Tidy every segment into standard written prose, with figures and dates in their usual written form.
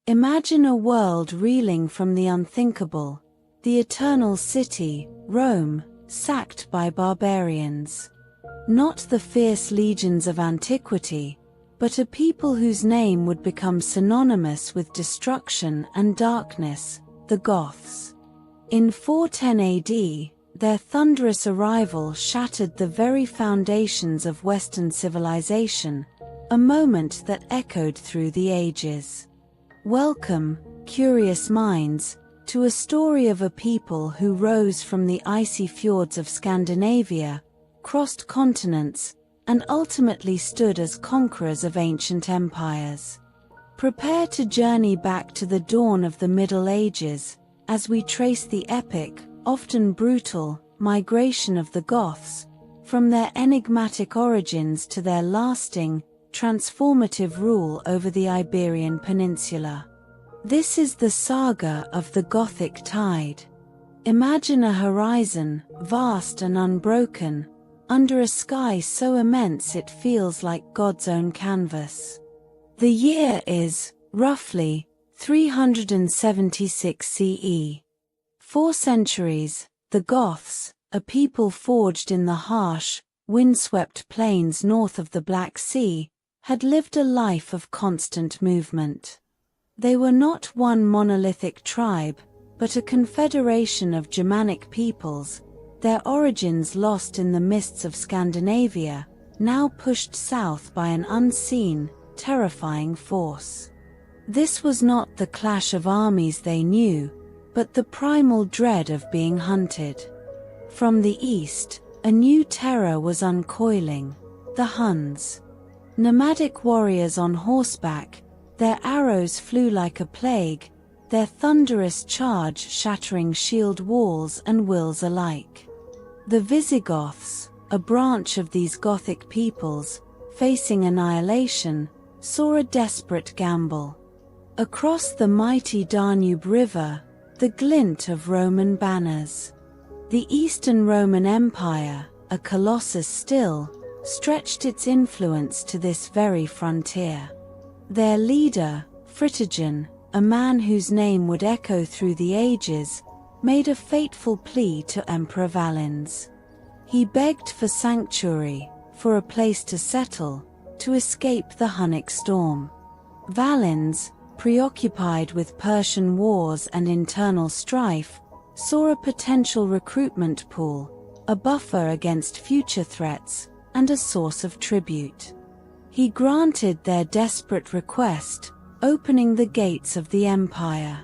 Imagine a world reeling from the unthinkable, the eternal city, Rome, sacked by barbarians. Not the fierce legions of antiquity, but a people whose name would become synonymous with destruction and darkness, the Goths. In 410 AD, their thunderous arrival shattered the very foundations of Western civilization, a moment that echoed through the ages. Welcome, curious minds, to a story of a people who rose from the icy fjords of Scandinavia, crossed continents, and ultimately stood as conquerors of ancient empires. Prepare to journey back to the dawn of the Middle Ages, as we trace the epic, often brutal, migration of the Goths, from their enigmatic origins to their lasting, transformative rule over the Iberian Peninsula. This is the saga of the Gothic tide. Imagine a horizon, vast and unbroken, under a sky so immense it feels like God's own canvas. The year is, roughly, 376 CE. 4 centuries, the Goths, a people forged in the harsh, windswept plains north of the Black Sea, had lived a life of constant movement. They were not one monolithic tribe, but a confederation of Germanic peoples, their origins lost in the mists of Scandinavia, now pushed south by an unseen, terrifying force. This was not the clash of armies they knew, but the primal dread of being hunted. From the east, a new terror was uncoiling: the Huns. Nomadic warriors on horseback, their arrows flew like a plague, their thunderous charge shattering shield walls and wills alike. The Visigoths, a branch of these Gothic peoples, facing annihilation, saw a desperate gamble. Across the mighty Danube River, the glint of Roman banners. The Eastern Roman Empire, a colossus still, stretched its influence to this very frontier. Their leader, Fritigern, a man whose name would echo through the ages, made a fateful plea to Emperor Valens. He begged for sanctuary, for a place to settle, to escape the Hunnic storm. Valens, preoccupied with Persian wars and internal strife, saw a potential recruitment pool, a buffer against future threats, and a source of tribute. He granted their desperate request, opening the gates of the empire.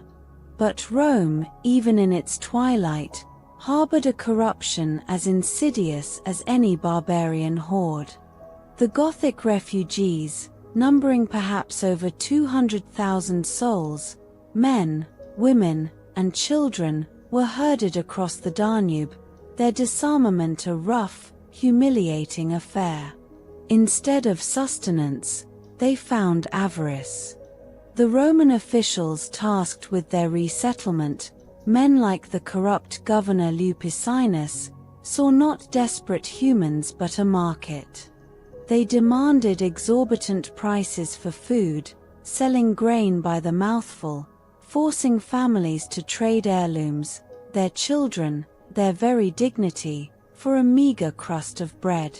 But Rome, even in its twilight, harbored a corruption as insidious as any barbarian horde. The Gothic refugees, numbering perhaps over 200,000 souls, men, women, and children, were herded across the Danube, their disarmament a rough, humiliating affair. Instead of sustenance, they found avarice. The Roman officials tasked with their resettlement, men like the corrupt governor Lupicinus, saw not desperate humans but a market. They demanded exorbitant prices for food, selling grain by the mouthful, forcing families to trade heirlooms, their children, their very dignity, for a meager crust of bread.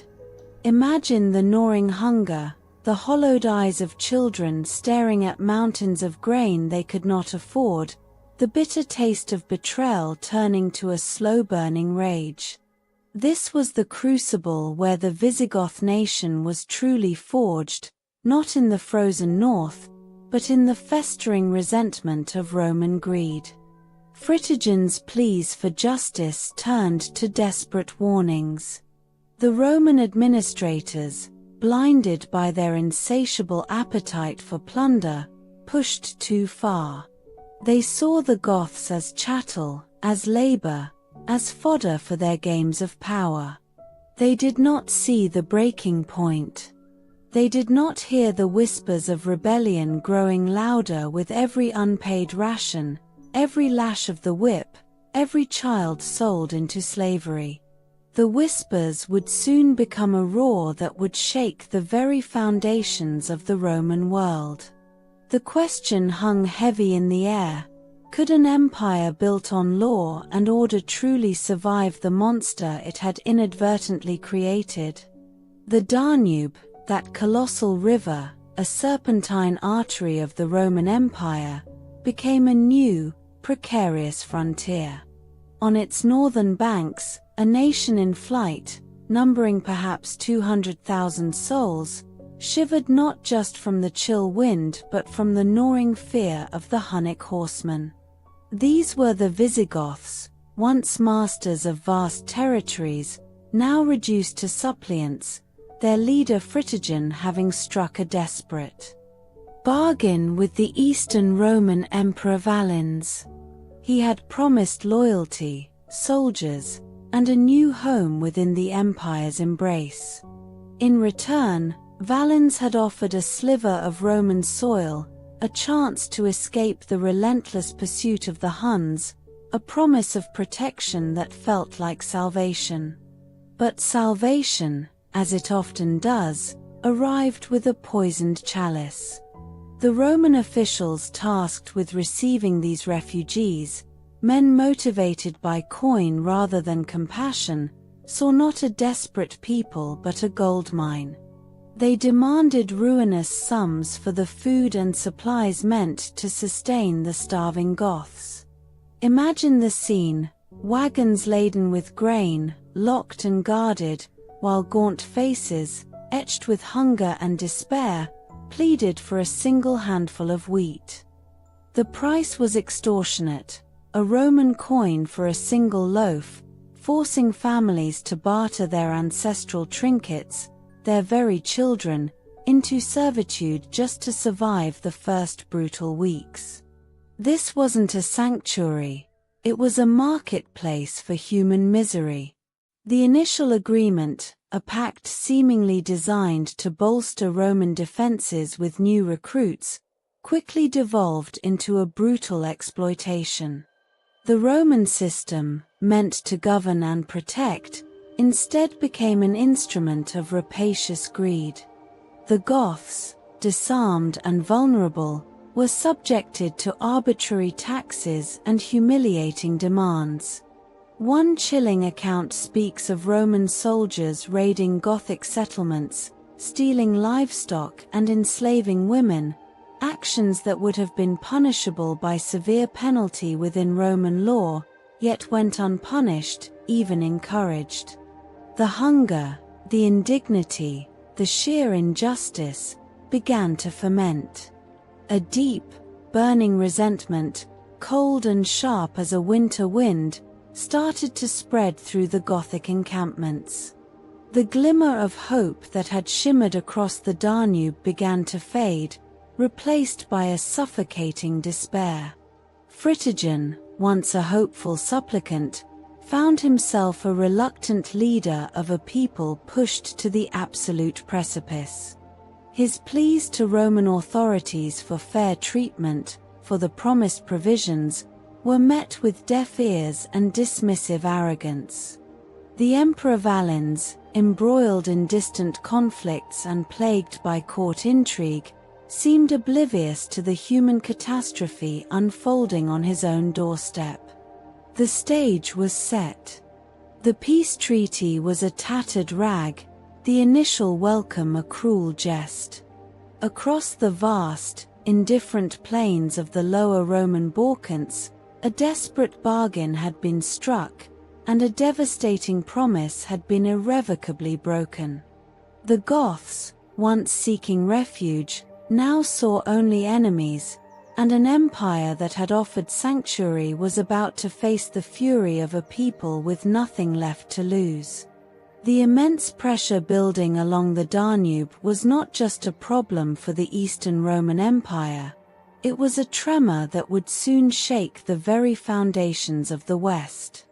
Imagine the gnawing hunger, the hollowed eyes of children staring at mountains of grain they could not afford, the bitter taste of betrayal turning to a slow-burning rage. This was the crucible where the Visigoth nation was truly forged, not in the frozen north, but in the festering resentment of Roman greed. Fritigern's pleas for justice turned to desperate warnings. The Roman administrators, blinded by their insatiable appetite for plunder, pushed too far. They saw the Goths as chattel, as labor, as fodder for their games of power. They did not see the breaking point. They did not hear the whispers of rebellion growing louder with every unpaid ration, every lash of the whip, every child sold into slavery. The whispers would soon become a roar that would shake the very foundations of the Roman world. The question hung heavy in the air. Could an empire built on law and order truly survive the monster it had inadvertently created? The Danube, that colossal river, a serpentine artery of the Roman Empire, became a new, precarious frontier. On its northern banks, a nation in flight, numbering perhaps 200,000 souls, shivered not just from the chill wind but from the gnawing fear of the Hunnic horsemen. These were the Visigoths, once masters of vast territories, now reduced to suppliants, their leader Fritigern having struck a desperate bargain with the Eastern Roman Emperor Valens. He had promised loyalty, soldiers, and a new home within the empire's embrace. In return, Valens had offered a sliver of Roman soil, a chance to escape the relentless pursuit of the Huns, a promise of protection that felt like salvation. But salvation, as it often does, arrived with a poisoned chalice. The Roman officials tasked with receiving these refugees, men motivated by coin rather than compassion, saw not a desperate people but a gold mine. They demanded ruinous sums for the food and supplies meant to sustain the starving Goths. Imagine the scene: wagons laden with grain, locked and guarded, while gaunt faces, etched with hunger and despair, pleaded for a single handful of wheat. The price was extortionate, a Roman coin for a single loaf, forcing families to barter their ancestral trinkets, their very children, into servitude just to survive the first brutal weeks. This wasn't a sanctuary, it was a marketplace for human misery. The initial agreement, a pact seemingly designed to bolster Roman defenses with new recruits, quickly devolved into a brutal exploitation. The Roman system, meant to govern and protect, instead became an instrument of rapacious greed. The Goths, disarmed and vulnerable, were subjected to arbitrary taxes and humiliating demands. One chilling account speaks of Roman soldiers raiding Gothic settlements, stealing livestock and enslaving women, actions that would have been punishable by severe penalty within Roman law, yet went unpunished, even encouraged. The hunger, the indignity, the sheer injustice, began to ferment. A deep, burning resentment, cold and sharp as a winter wind, started to spread through the Gothic encampments. The glimmer of hope that had shimmered across the Danube began to fade, replaced by a suffocating despair. Fritigern, once a hopeful supplicant, found himself a reluctant leader of a people pushed to the absolute precipice. His pleas to Roman authorities for fair treatment, for the promised provisions, were met with deaf ears and dismissive arrogance. The Emperor Valens, embroiled in distant conflicts and plagued by court intrigue, seemed oblivious to the human catastrophe unfolding on his own doorstep. The stage was set. The peace treaty was a tattered rag, the initial welcome a cruel jest. Across the vast, indifferent plains of the lower Roman Balkans, a desperate bargain had been struck, and a devastating promise had been irrevocably broken. The Goths, once seeking refuge, now saw only enemies, and an empire that had offered sanctuary was about to face the fury of a people with nothing left to lose. The immense pressure building along the Danube was not just a problem for the Eastern Roman Empire, it was a tremor that would soon shake the very foundations of the West.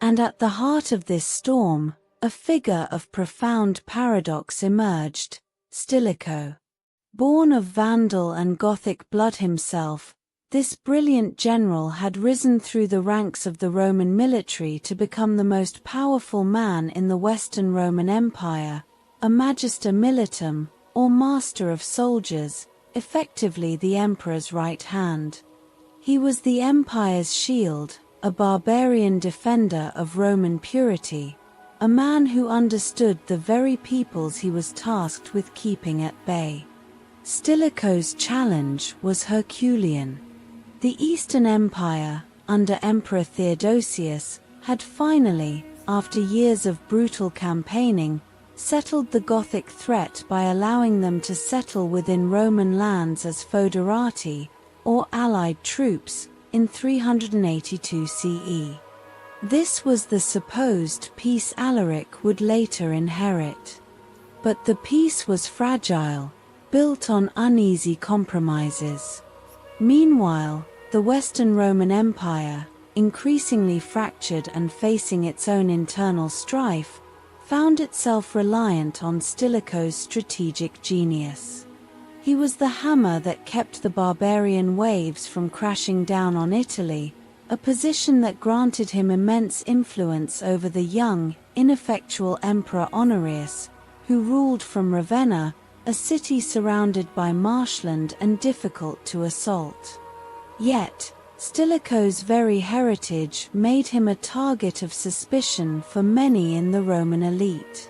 And at the heart of this storm, a figure of profound paradox emerged: Stilicho. Born of Vandal and Gothic blood himself, this brilliant general had risen through the ranks of the Roman military to become the most powerful man in the Western Roman Empire, a magister militum, or master of soldiers, effectively the emperor's right hand. He was the empire's shield, a barbarian defender of Roman purity, a man who understood the very peoples he was tasked with keeping at bay. Stilicho's challenge was Herculean. The Eastern Empire, under Emperor Theodosius, had finally, after years of brutal campaigning, settled the Gothic threat by allowing them to settle within Roman lands as foederati, or allied troops, in 382 CE. This was the supposed peace Alaric would later inherit. But the peace was fragile, built on uneasy compromises. Meanwhile, the Western Roman Empire, increasingly fractured and facing its own internal strife, found itself reliant on Stilicho's strategic genius. He was the hammer that kept the barbarian waves from crashing down on Italy, a position that granted him immense influence over the young, ineffectual Emperor Honorius, who ruled from Ravenna, a city surrounded by marshland and difficult to assault. Yet, Stilicho's very heritage made him a target of suspicion for many in the Roman elite.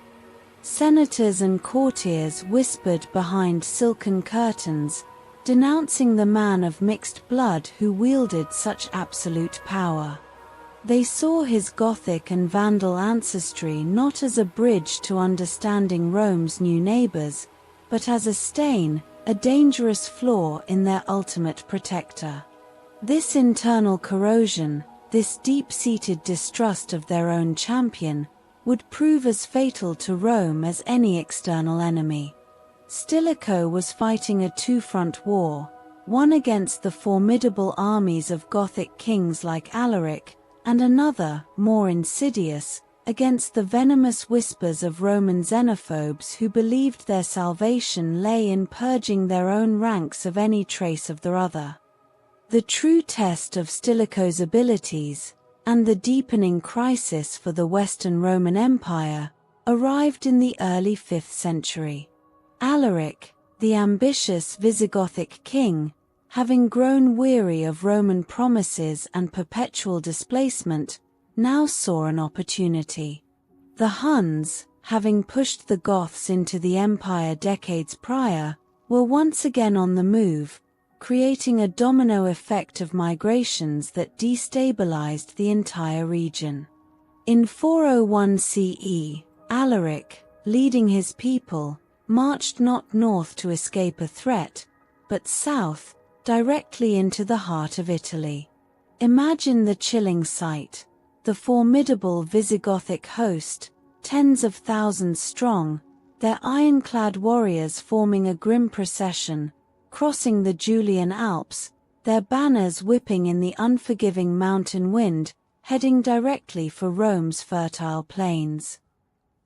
Senators and courtiers whispered behind silken curtains, denouncing the man of mixed blood who wielded such absolute power. They saw his Gothic and Vandal ancestry not as a bridge to understanding Rome's new neighbors, but as a stain, a dangerous flaw in their ultimate protector. This internal corrosion, this deep-seated distrust of their own champion, would prove as fatal to Rome as any external enemy. Stilicho was fighting a two-front war, one against the formidable armies of Gothic kings like Alaric, and another, more insidious, against the venomous whispers of Roman xenophobes who believed their salvation lay in purging their own ranks of any trace of the other. The true test of Stilicho's abilities, and the deepening crisis for the Western Roman Empire, arrived in the early 5th century. Alaric, the ambitious Visigothic king, having grown weary of Roman promises and perpetual displacement, now saw an opportunity. The Huns, having pushed the Goths into the empire decades prior, were once again on the move, creating a domino effect of migrations that destabilized the entire region. In 401 CE, Alaric, leading his people, marched not north to escape a threat, but south, directly into the heart of Italy. Imagine the chilling sight: the formidable Visigothic host, tens of thousands strong, their ironclad warriors forming a grim procession, crossing the Julian Alps, their banners whipping in the unforgiving mountain wind, heading directly for Rome's fertile plains.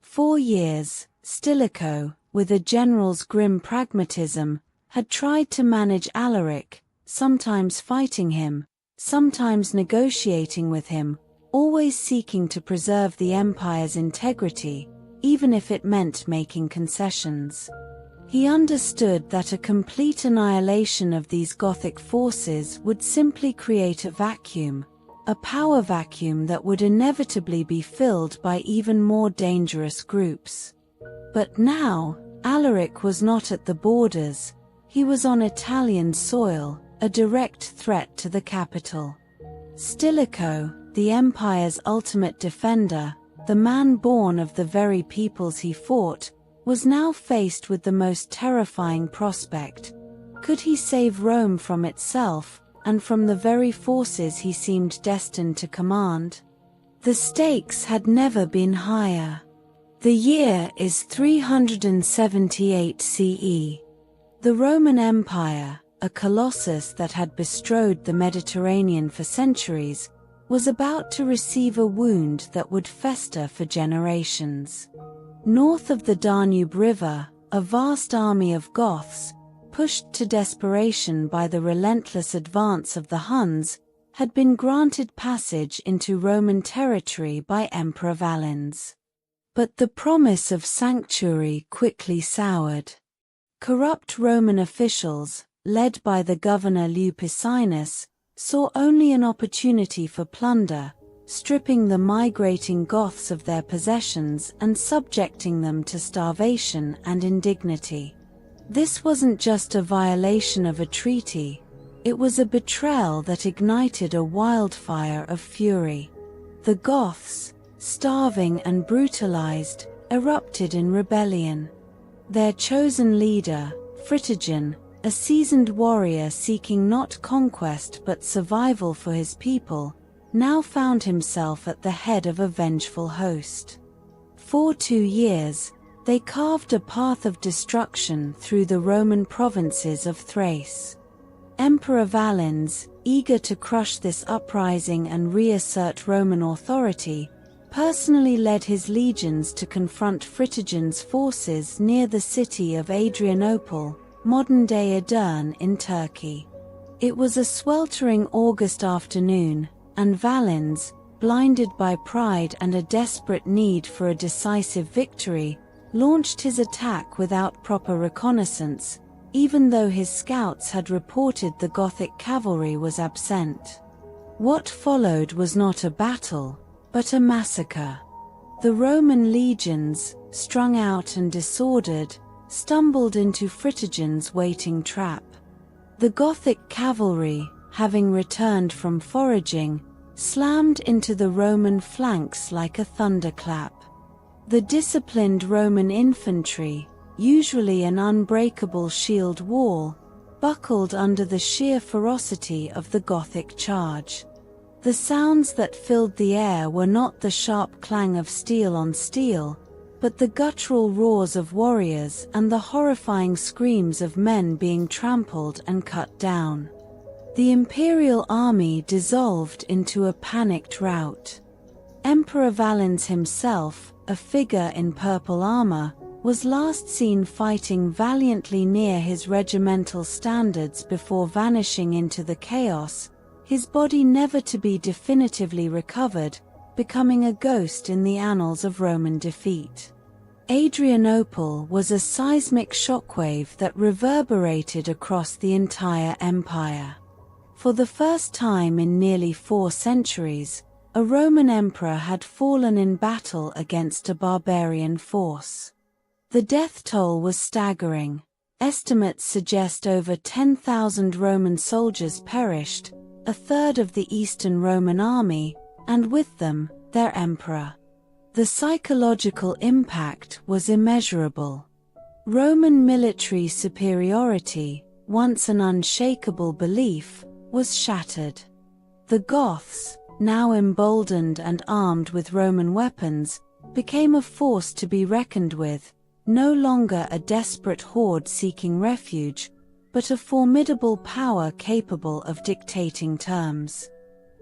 4 years, Stilicho, with a general's grim pragmatism, had tried to manage Alaric, sometimes fighting him, sometimes negotiating with him, always seeking to preserve the empire's integrity, even if it meant making concessions. He understood that a complete annihilation of these Gothic forces would simply create a vacuum, a power vacuum that would inevitably be filled by even more dangerous groups. But now, Alaric was not at the borders, he was on Italian soil, a direct threat to the capital. Stilicho, the empire's ultimate defender, the man born of the very peoples he fought, was now faced with the most terrifying prospect. Could he save Rome from itself, and from the very forces he seemed destined to command? The stakes had never been higher. The year is 378 CE. The Roman Empire, a colossus that had bestrode the Mediterranean for centuries, was about to receive a wound that would fester for generations. North of the Danube River, a vast army of Goths, pushed to desperation by the relentless advance of the Huns, had been granted passage into Roman territory by Emperor Valens. But the promise of sanctuary quickly soured. Corrupt Roman officials, led by the governor Lupicinus, saw only an opportunity for plunder, stripping the migrating Goths of their possessions and subjecting them to starvation and indignity. This wasn't just a violation of a treaty, it was a betrayal that ignited a wildfire of fury. The Goths, starving and brutalized, erupted in rebellion. Their chosen leader, Fritigern, a seasoned warrior seeking not conquest but survival for his people, now found himself at the head of a vengeful host. For 2 years, they carved a path of destruction through the Roman provinces of Thrace. Emperor Valens, eager to crush this uprising and reassert Roman authority, personally led his legions to confront Fritigern's forces near the city of Adrianople, modern-day Edirne in Turkey. It was a sweltering August afternoon, and Valens, blinded by pride and a desperate need for a decisive victory, launched his attack without proper reconnaissance, even though his scouts had reported the Gothic cavalry was absent. What followed was not a battle, but a massacre. The Roman legions, strung out and disordered, stumbled into Fritigern's waiting trap. The Gothic cavalry, having returned from foraging, slammed into the Roman flanks like a thunderclap. The disciplined Roman infantry, usually an unbreakable shield wall, buckled under the sheer ferocity of the Gothic charge. The sounds that filled the air were not the sharp clang of steel on steel, but the guttural roars of warriors and the horrifying screams of men being trampled and cut down. The imperial army dissolved into a panicked rout. Emperor Valens himself, a figure in purple armor, was last seen fighting valiantly near his regimental standards before vanishing into the chaos, his body never to be definitively recovered, becoming a ghost in the annals of Roman defeat. Adrianople was a seismic shockwave that reverberated across the entire empire. For the first time in nearly 4 centuries, a Roman emperor had fallen in battle against a barbarian force. The death toll was staggering. Estimates suggest over 10,000 Roman soldiers perished, a third of the Eastern Roman army, and with them, their emperor. The psychological impact was immeasurable. Roman military superiority, once an unshakable belief, was shattered. The Goths, now emboldened and armed with Roman weapons, became a force to be reckoned with, no longer a desperate horde seeking refuge, but a formidable power capable of dictating terms.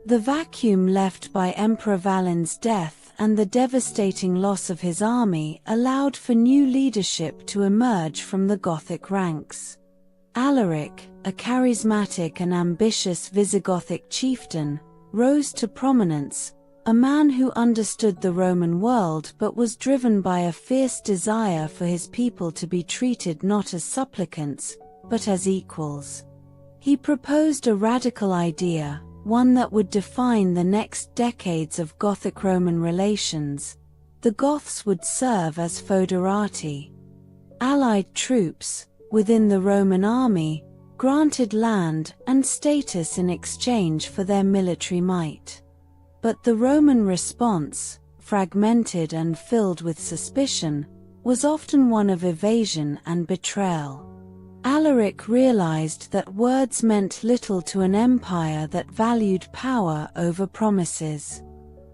The vacuum left by Emperor Valens' death and the devastating loss of his army allowed for new leadership to emerge from the Gothic ranks. Alaric, a charismatic and ambitious Visigothic chieftain, rose to prominence, a man who understood the Roman world but was driven by a fierce desire for his people to be treated not as supplicants, but as equals. He proposed a radical idea, one that would define the next decades of Gothic-Roman relations. The Goths would serve as foederati. Allied troops, within the Roman army, granted land and status in exchange for their military might. But the Roman response, fragmented and filled with suspicion, was often one of evasion and betrayal. Alaric realized that words meant little to an empire that valued power over promises.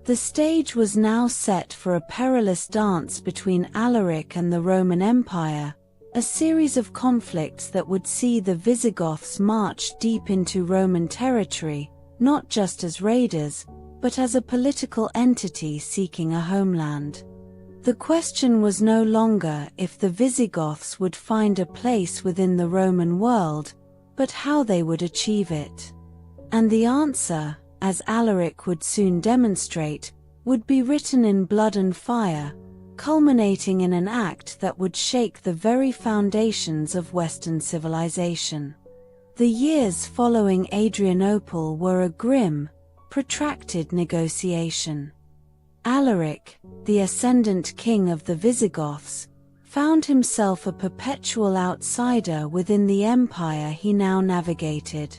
The stage was now set for a perilous dance between Alaric and the Roman Empire, a series of conflicts that would see the Visigoths march deep into Roman territory, not just as raiders, but as a political entity seeking a homeland. The question was no longer if the Visigoths would find a place within the Roman world, but how they would achieve it. And the answer, as Alaric would soon demonstrate, would be written in blood and fire, culminating in an act that would shake the very foundations of Western civilization. The years following Adrianople were a grim, protracted negotiation. Alaric, the ascendant king of the Visigoths, found himself a perpetual outsider within the empire he now navigated.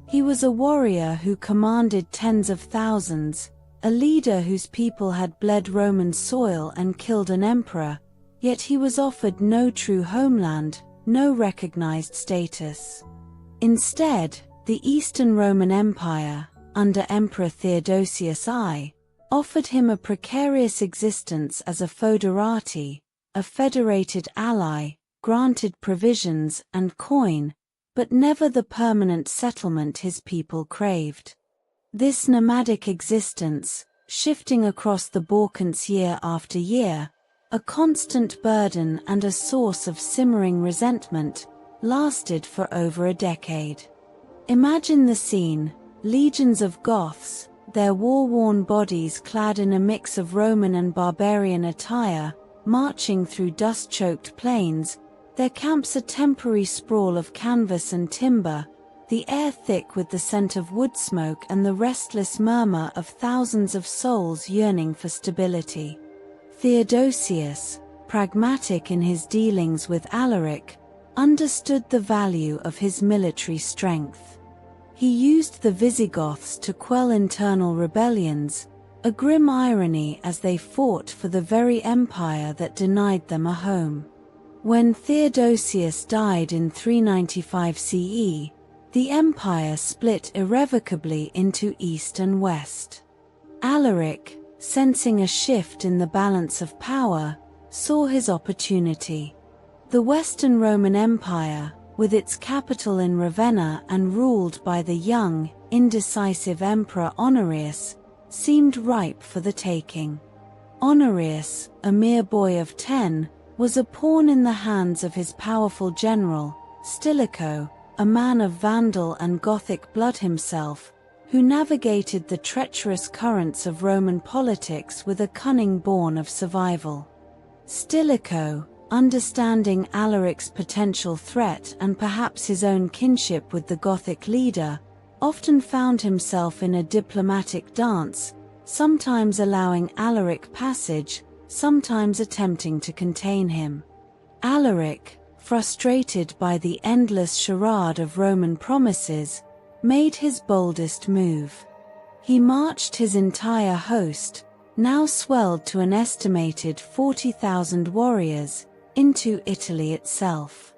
He was a warrior who commanded tens of thousands, a leader whose people had bled Roman soil and killed an emperor, yet he was offered no true homeland, no recognized status. Instead, the Eastern Roman Empire, under Emperor Theodosius I, offered him a precarious existence as a foederati, a federated ally, granted provisions and coin, but never the permanent settlement his people craved. This nomadic existence, shifting across the Balkans year after year, a constant burden and a source of simmering resentment, lasted for over a decade. Imagine the scene: legions of Goths, their war-worn bodies clad in a mix of Roman and barbarian attire, marching through dust-choked plains, their camps a temporary sprawl of canvas and timber, the air thick with the scent of wood smoke and the restless murmur of thousands of souls yearning for stability. Theodosius, pragmatic in his dealings with Alaric, understood the value of his military strength. He used the Visigoths to quell internal rebellions, a grim irony as they fought for the very empire that denied them a home. When Theodosius died in 395 CE, the empire split irrevocably into East and West. Alaric, sensing a shift in the balance of power, saw his opportunity. The Western Roman Empire, with its capital in Ravenna and ruled by the young, indecisive Emperor Honorius, seemed ripe for the taking. Honorius, a mere boy of 10, was a pawn in the hands of his powerful general, Stilicho, a man of Vandal and Gothic blood himself, who navigated the treacherous currents of Roman politics with a cunning born of survival. Stilicho, understanding Alaric's potential threat and perhaps his own kinship with the Gothic leader, often found himself in a diplomatic dance, sometimes allowing Alaric passage, sometimes attempting to contain him. Alaric, frustrated by the endless charade of Roman promises, made his boldest move. He marched his entire host, now swelled to an estimated 40,000 warriors, into Italy itself.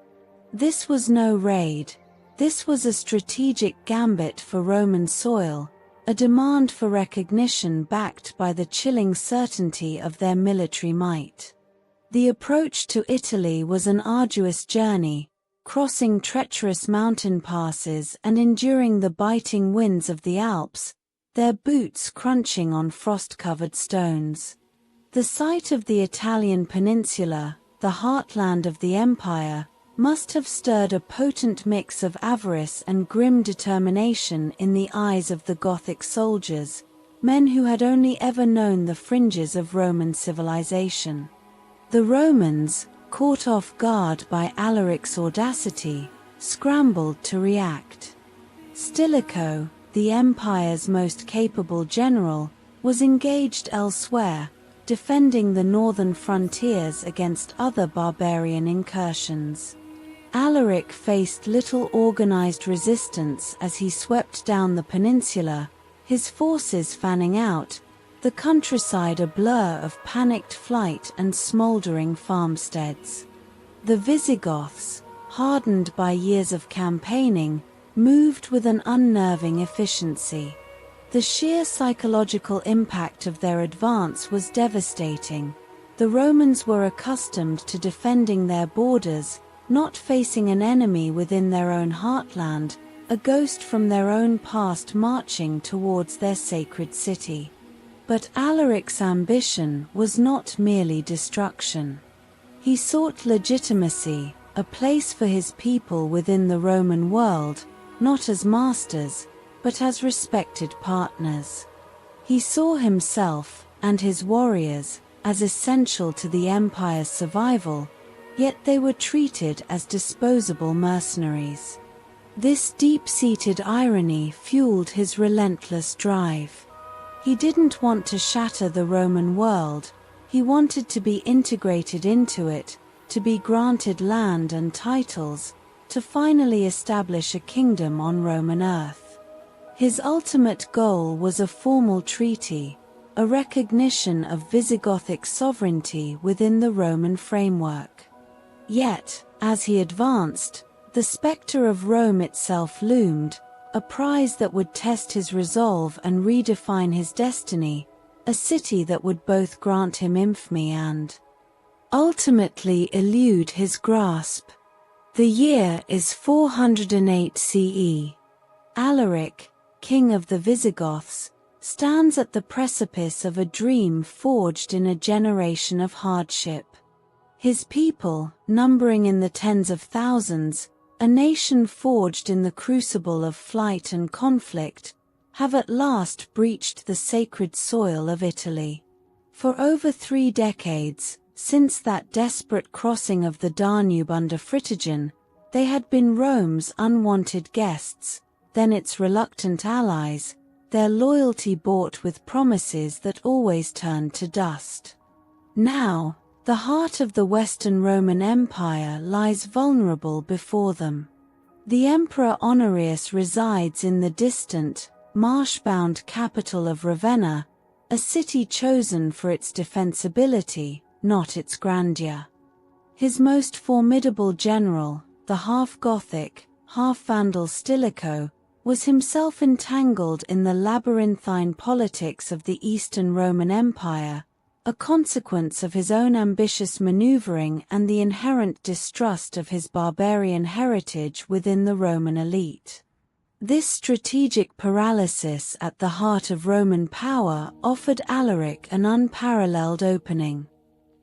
This was no raid. This was a strategic gambit for Roman soil, a demand for recognition backed by the chilling certainty of their military might. The approach to Italy was an arduous journey, crossing treacherous mountain passes and enduring the biting winds of the Alps, their boots crunching on frost-covered stones. The site of the Italian peninsula, the heartland of the empire, must have stirred a potent mix of avarice and grim determination in the eyes of the Gothic soldiers, men who had only ever known the fringes of Roman civilization. The Romans, caught off guard by Alaric's audacity, scrambled to react. Stilicho, the empire's most capable general, was engaged elsewhere, defending the northern frontiers against other barbarian incursions. Alaric faced little organized resistance as he swept down the peninsula, his forces fanning out, the countryside a blur of panicked flight and smoldering farmsteads. The Visigoths, hardened by years of campaigning, moved with an unnerving efficiency. The sheer psychological impact of their advance was devastating. The Romans were accustomed to defending their borders, not facing an enemy within their own heartland, a ghost from their own past marching towards their sacred city. But Alaric's ambition was not merely destruction. He sought legitimacy, a place for his people within the Roman world, not as masters, but as respected partners. He saw himself, and his warriors, as essential to the empire's survival, yet they were treated as disposable mercenaries. This deep-seated irony fueled his relentless drive. He didn't want to shatter the Roman world, he wanted to be integrated into it, to be granted land and titles, to finally establish a kingdom on Roman earth. His ultimate goal was a formal treaty, a recognition of Visigothic sovereignty within the Roman framework. Yet, as he advanced, the specter of Rome itself loomed, a prize that would test his resolve and redefine his destiny, a city that would both grant him infamy and ultimately elude his grasp. The year is 408 CE. Alaric, king of the Visigoths, stands at the precipice of a dream forged in a generation of hardship. His people, numbering in the tens of thousands, a nation forged in the crucible of flight and conflict, have at last breached the sacred soil of Italy. For over 3 decades, since that desperate crossing of the Danube under Fritigern, they had been Rome's unwanted guests, then its reluctant allies, their loyalty bought with promises that always turned to dust. Now, the heart of the Western Roman Empire lies vulnerable before them. The Emperor Honorius resides in the distant, marsh-bound capital of Ravenna, a city chosen for its defensibility, not its grandeur. His most formidable general, the half-Gothic, half-Vandal Stilicho, was himself entangled in the labyrinthine politics of the Eastern Roman Empire, a consequence of his own ambitious maneuvering and the inherent distrust of his barbarian heritage within the Roman elite. This strategic paralysis at the heart of Roman power offered Alaric an unparalleled opening.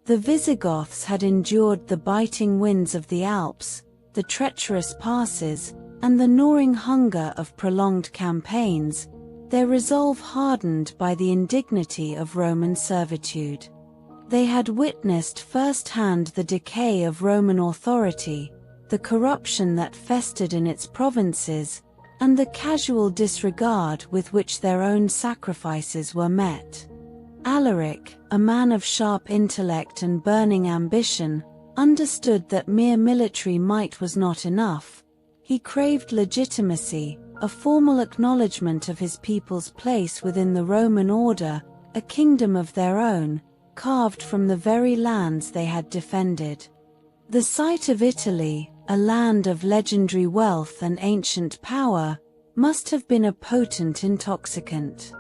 The Visigoths had endured the biting winds of the Alps, the treacherous passes, and the gnawing hunger of prolonged campaigns, their resolve hardened by the indignity of Roman servitude. They had witnessed firsthand the decay of Roman authority, the corruption that festered in its provinces, and the casual disregard with which their own sacrifices were met. Alaric, a man of sharp intellect and burning ambition, understood that mere military might was not enough. He craved legitimacy, a formal acknowledgement of his people's place within the Roman order, a kingdom of their own, carved from the very lands they had defended. The sight of Italy, a land of legendary wealth and ancient power, must have been a potent intoxicant.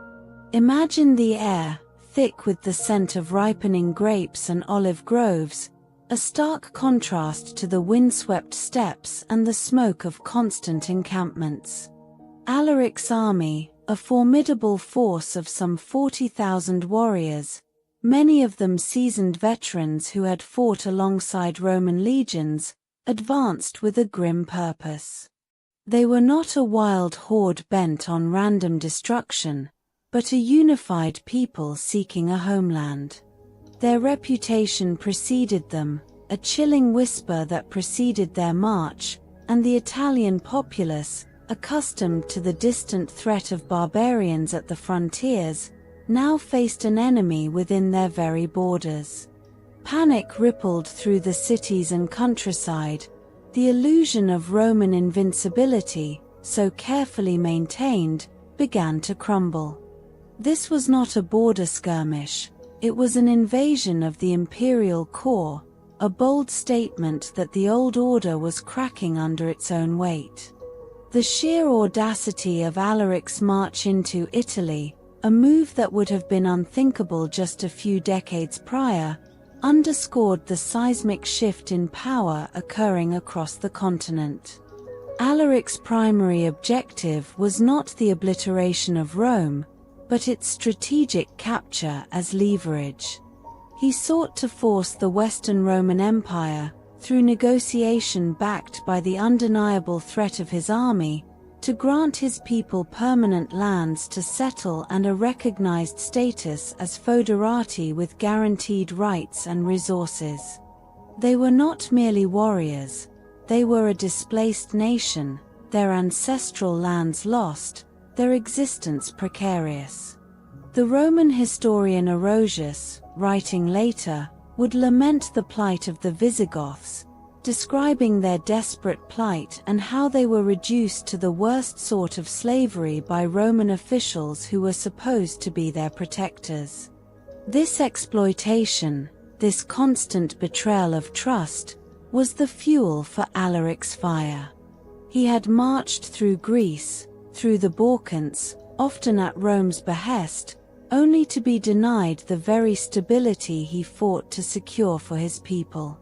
Imagine the air, thick with the scent of ripening grapes and olive groves, a stark contrast to the windswept steppes and the smoke of constant encampments. Alaric's army, a formidable force of some 40,000 warriors, many of them seasoned veterans who had fought alongside Roman legions, advanced with a grim purpose. They were not a wild horde bent on random destruction, but a unified people seeking a homeland. Their reputation preceded them, a chilling whisper that preceded their march, and the Italian populace, accustomed to the distant threat of barbarians at the frontiers, now faced an enemy within their very borders. Panic rippled through the cities and countryside. The illusion of Roman invincibility, so carefully maintained, began to crumble. This was not a border skirmish, it was an invasion of the imperial core, a bold statement that the old order was cracking under its own weight. The sheer audacity of Alaric's march into Italy, a move that would have been unthinkable just a few decades prior, underscored the seismic shift in power occurring across the continent. Alaric's primary objective was not the obliteration of Rome, but its strategic capture as leverage. He sought to force the Western Roman Empire, through negotiation backed by the undeniable threat of his army, to grant his people permanent lands to settle and a recognized status as foederati with guaranteed rights and resources. They were not merely warriors, they were a displaced nation, their ancestral lands lost, their existence precarious. The Roman historian Orosius, writing later, would lament the plight of the Visigoths, describing their desperate plight and how they were reduced to the worst sort of slavery by Roman officials who were supposed to be their protectors. This exploitation, this constant betrayal of trust, was the fuel for Alaric's fire. He had marched through Greece, through the Balkans, often at Rome's behest, only to be denied the very stability he fought to secure for his people.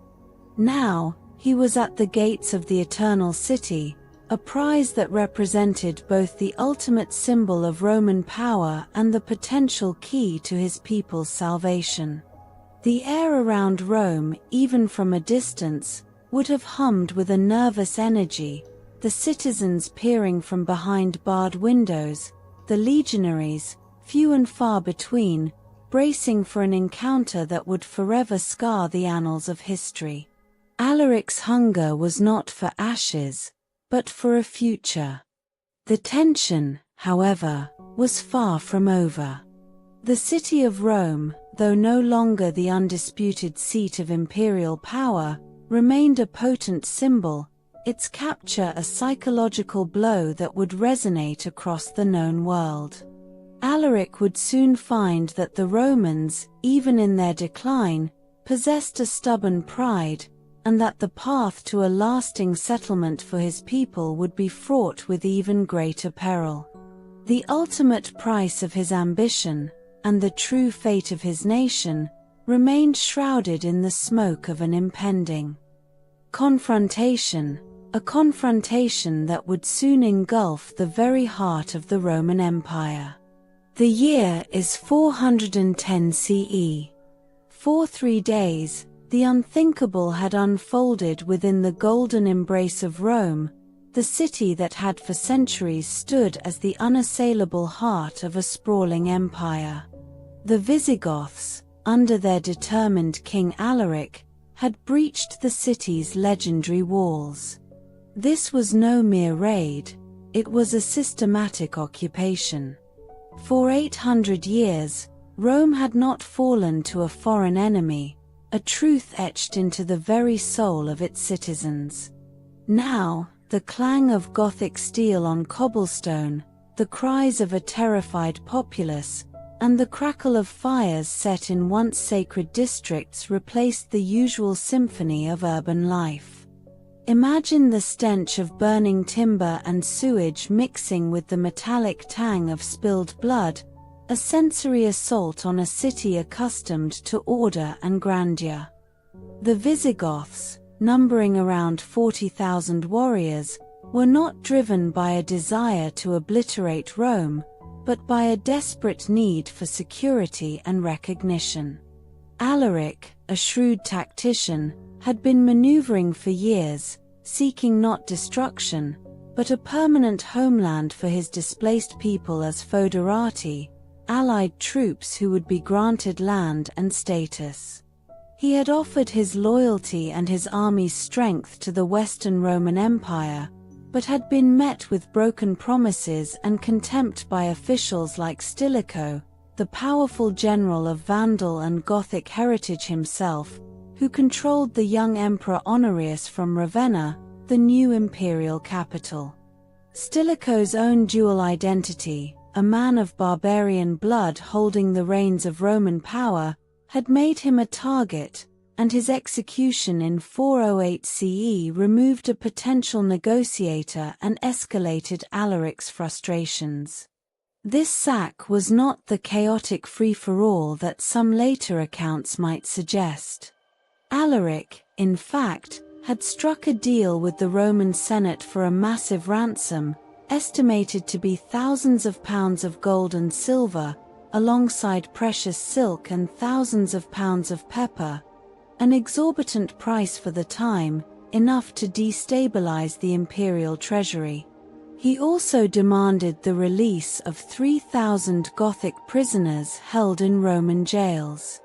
Now, he was at the gates of the Eternal City, a prize that represented both the ultimate symbol of Roman power and the potential key to his people's salvation. The air around Rome, even from a distance, would have hummed with a nervous energy, the citizens peering from behind barred windows, the legionaries, few and far between, bracing for an encounter that would forever scar the annals of history. Alaric's hunger was not for ashes, but for a future. The tension, however, was far from over. The city of Rome, though no longer the undisputed seat of imperial power, remained a potent symbol, its capture a psychological blow that would resonate across the known world. Alaric would soon find that the Romans, even in their decline, possessed a stubborn pride, and that the path to a lasting settlement for his people would be fraught with even greater peril. The ultimate price of his ambition, and the true fate of his nation, remained shrouded in the smoke of an impending confrontation, a confrontation that would soon engulf the very heart of the Roman Empire. The year is 410 CE. For 3 days, the unthinkable had unfolded within the golden embrace of Rome, the city that had for centuries stood as the unassailable heart of a sprawling empire. The Visigoths, under their determined king Alaric, had breached the city's legendary walls. This was no mere raid, it was a systematic occupation. For 800 years, Rome had not fallen to a foreign enemy, a truth etched into the very soul of its citizens. Now, the clang of Gothic steel on cobblestone, the cries of a terrified populace, and the crackle of fires set in once sacred districts replaced the usual symphony of urban life. Imagine the stench of burning timber and sewage mixing with the metallic tang of spilled blood, a sensory assault on a city accustomed to order and grandeur. The Visigoths, numbering around 40,000 warriors, were not driven by a desire to obliterate Rome, but by a desperate need for security and recognition. Alaric, a shrewd tactician, had been maneuvering for years, seeking not destruction, but a permanent homeland for his displaced people as foederati, allied troops who would be granted land and status. He had offered his loyalty and his army's strength to the Western Roman Empire, but had been met with broken promises and contempt by officials like Stilicho, the powerful general of Vandal and Gothic heritage himself, who controlled the young Emperor Honorius from Ravenna, the new imperial capital. Stilicho's own dual identity, a man of barbarian blood holding the reins of Roman power, had made him a target, and his execution in 408 CE removed a potential negotiator and escalated Alaric's frustrations. This sack was not the chaotic free-for-all that some later accounts might suggest. Alaric, in fact, had struck a deal with the Roman Senate for a massive ransom, estimated to be thousands of pounds of gold and silver, alongside precious silk and thousands of pounds of pepper, an exorbitant price for the time, enough to destabilize the imperial treasury. He also demanded the release of 3,000 Gothic prisoners held in Roman jails.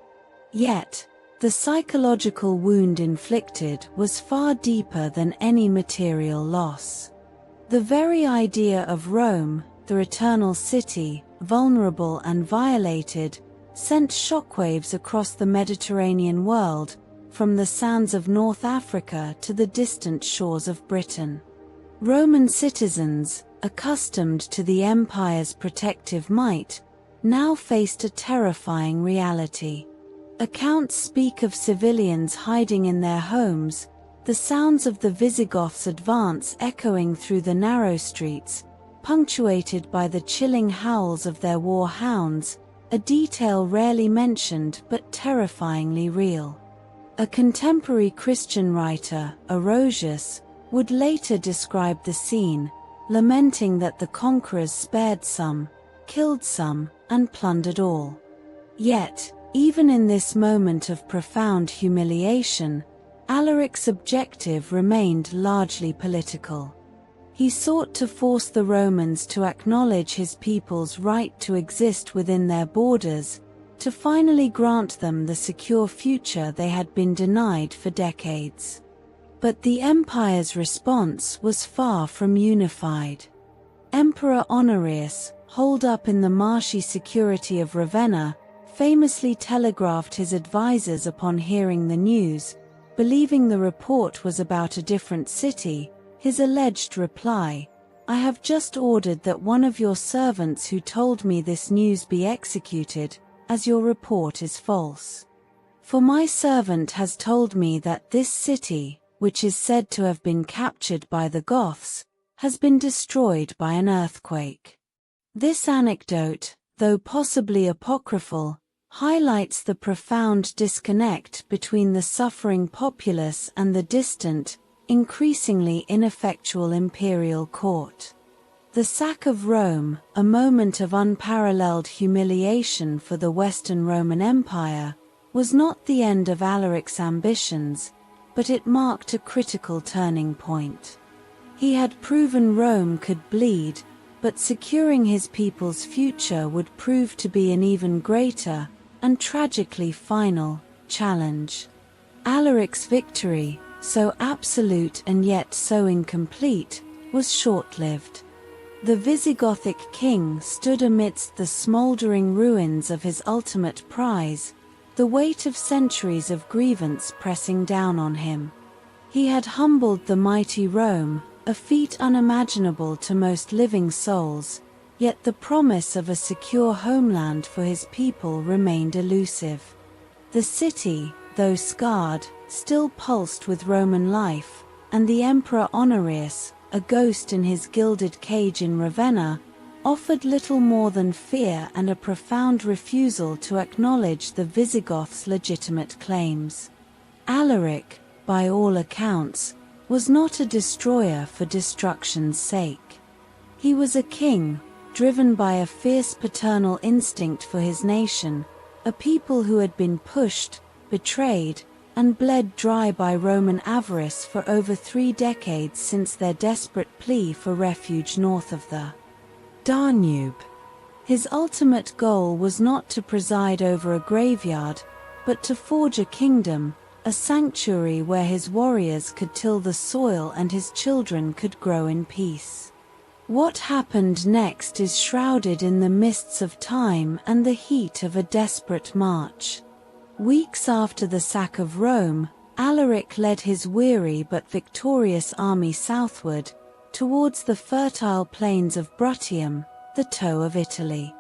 Yet, the psychological wound inflicted was far deeper than any material loss. The very idea of Rome, the eternal city, vulnerable and violated, sent shockwaves across the Mediterranean world, from the sands of North Africa to the distant shores of Britain. Roman citizens, accustomed to the empire's protective might, now faced a terrifying reality. Accounts speak of civilians hiding in their homes, the sounds of the Visigoths' advance echoing through the narrow streets, punctuated by the chilling howls of their war hounds, a detail rarely mentioned but terrifyingly real. A contemporary Christian writer, Orosius, would later describe the scene, lamenting that the conquerors spared some, killed some, and plundered all. Yet, even in this moment of profound humiliation, Alaric's objective remained largely political. He sought to force the Romans to acknowledge his people's right to exist within their borders, to finally grant them the secure future they had been denied for decades. But the empire's response was far from unified. Emperor Honorius, holed up in the marshy security of Ravenna, famously telegraphed his advisors upon hearing the news, believing the report was about a different city. His alleged reply, "I have just ordered that one of your servants who told me this news be executed, as your report is false. For my servant has told me that this city, which is said to have been captured by the Goths, has been destroyed by an earthquake." This anecdote, though possibly apocryphal, highlights the profound disconnect between the suffering populace and the distant, increasingly ineffectual imperial court. The sack of Rome, a moment of unparalleled humiliation for the Western Roman Empire, was not the end of Alaric's ambitions, but it marked a critical turning point. He had proven Rome could bleed, but securing his people's future would prove to be an even greater, and tragically final, challenge. Alaric's victory, so absolute and yet so incomplete, was short-lived. The Visigothic king stood amidst the smoldering ruins of his ultimate prize, the weight of centuries of grievance pressing down on him. He had humbled the mighty Rome, a feat unimaginable to most living souls, yet the promise of a secure homeland for his people remained elusive. The city, though scarred, still pulsed with Roman life, and the Emperor Honorius, a ghost in his gilded cage in Ravenna, offered little more than fear and a profound refusal to acknowledge the Visigoths' legitimate claims. Alaric, by all accounts, was not a destroyer for destruction's sake. He was a king, driven by a fierce paternal instinct for his nation, a people who had been pushed, betrayed, and bled dry by Roman avarice for over 3 decades since their desperate plea for refuge north of the Danube. His ultimate goal was not to preside over a graveyard, but to forge a kingdom, a sanctuary where his warriors could till the soil and his children could grow in peace. What happened next is shrouded in the mists of time and the heat of a desperate march. Weeks after the sack of Rome, Alaric led his weary but victorious army southward, towards the fertile plains of Bruttium, the toe of Italy.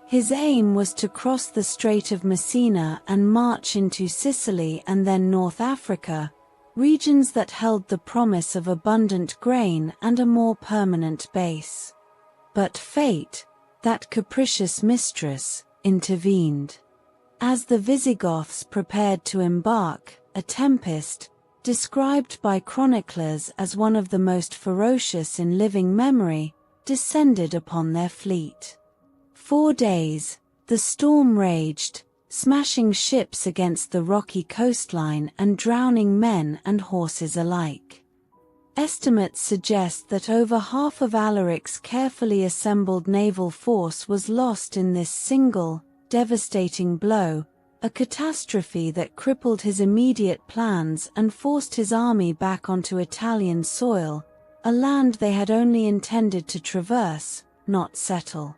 His aim was to cross the Strait of Messina and march into Sicily and then North Africa, regions that held the promise of abundant grain and a more permanent base. But fate, that capricious mistress, intervened. As the Visigoths prepared to embark, a tempest, described by chroniclers as one of the most ferocious in living memory, descended upon their fleet. 4 days, the storm raged, smashing ships against the rocky coastline and drowning men and horses alike. Estimates suggest that over half of Alaric's carefully assembled naval force was lost in this single, devastating blow, a catastrophe that crippled his immediate plans and forced his army back onto Italian soil, a land they had only intended to traverse, not settle.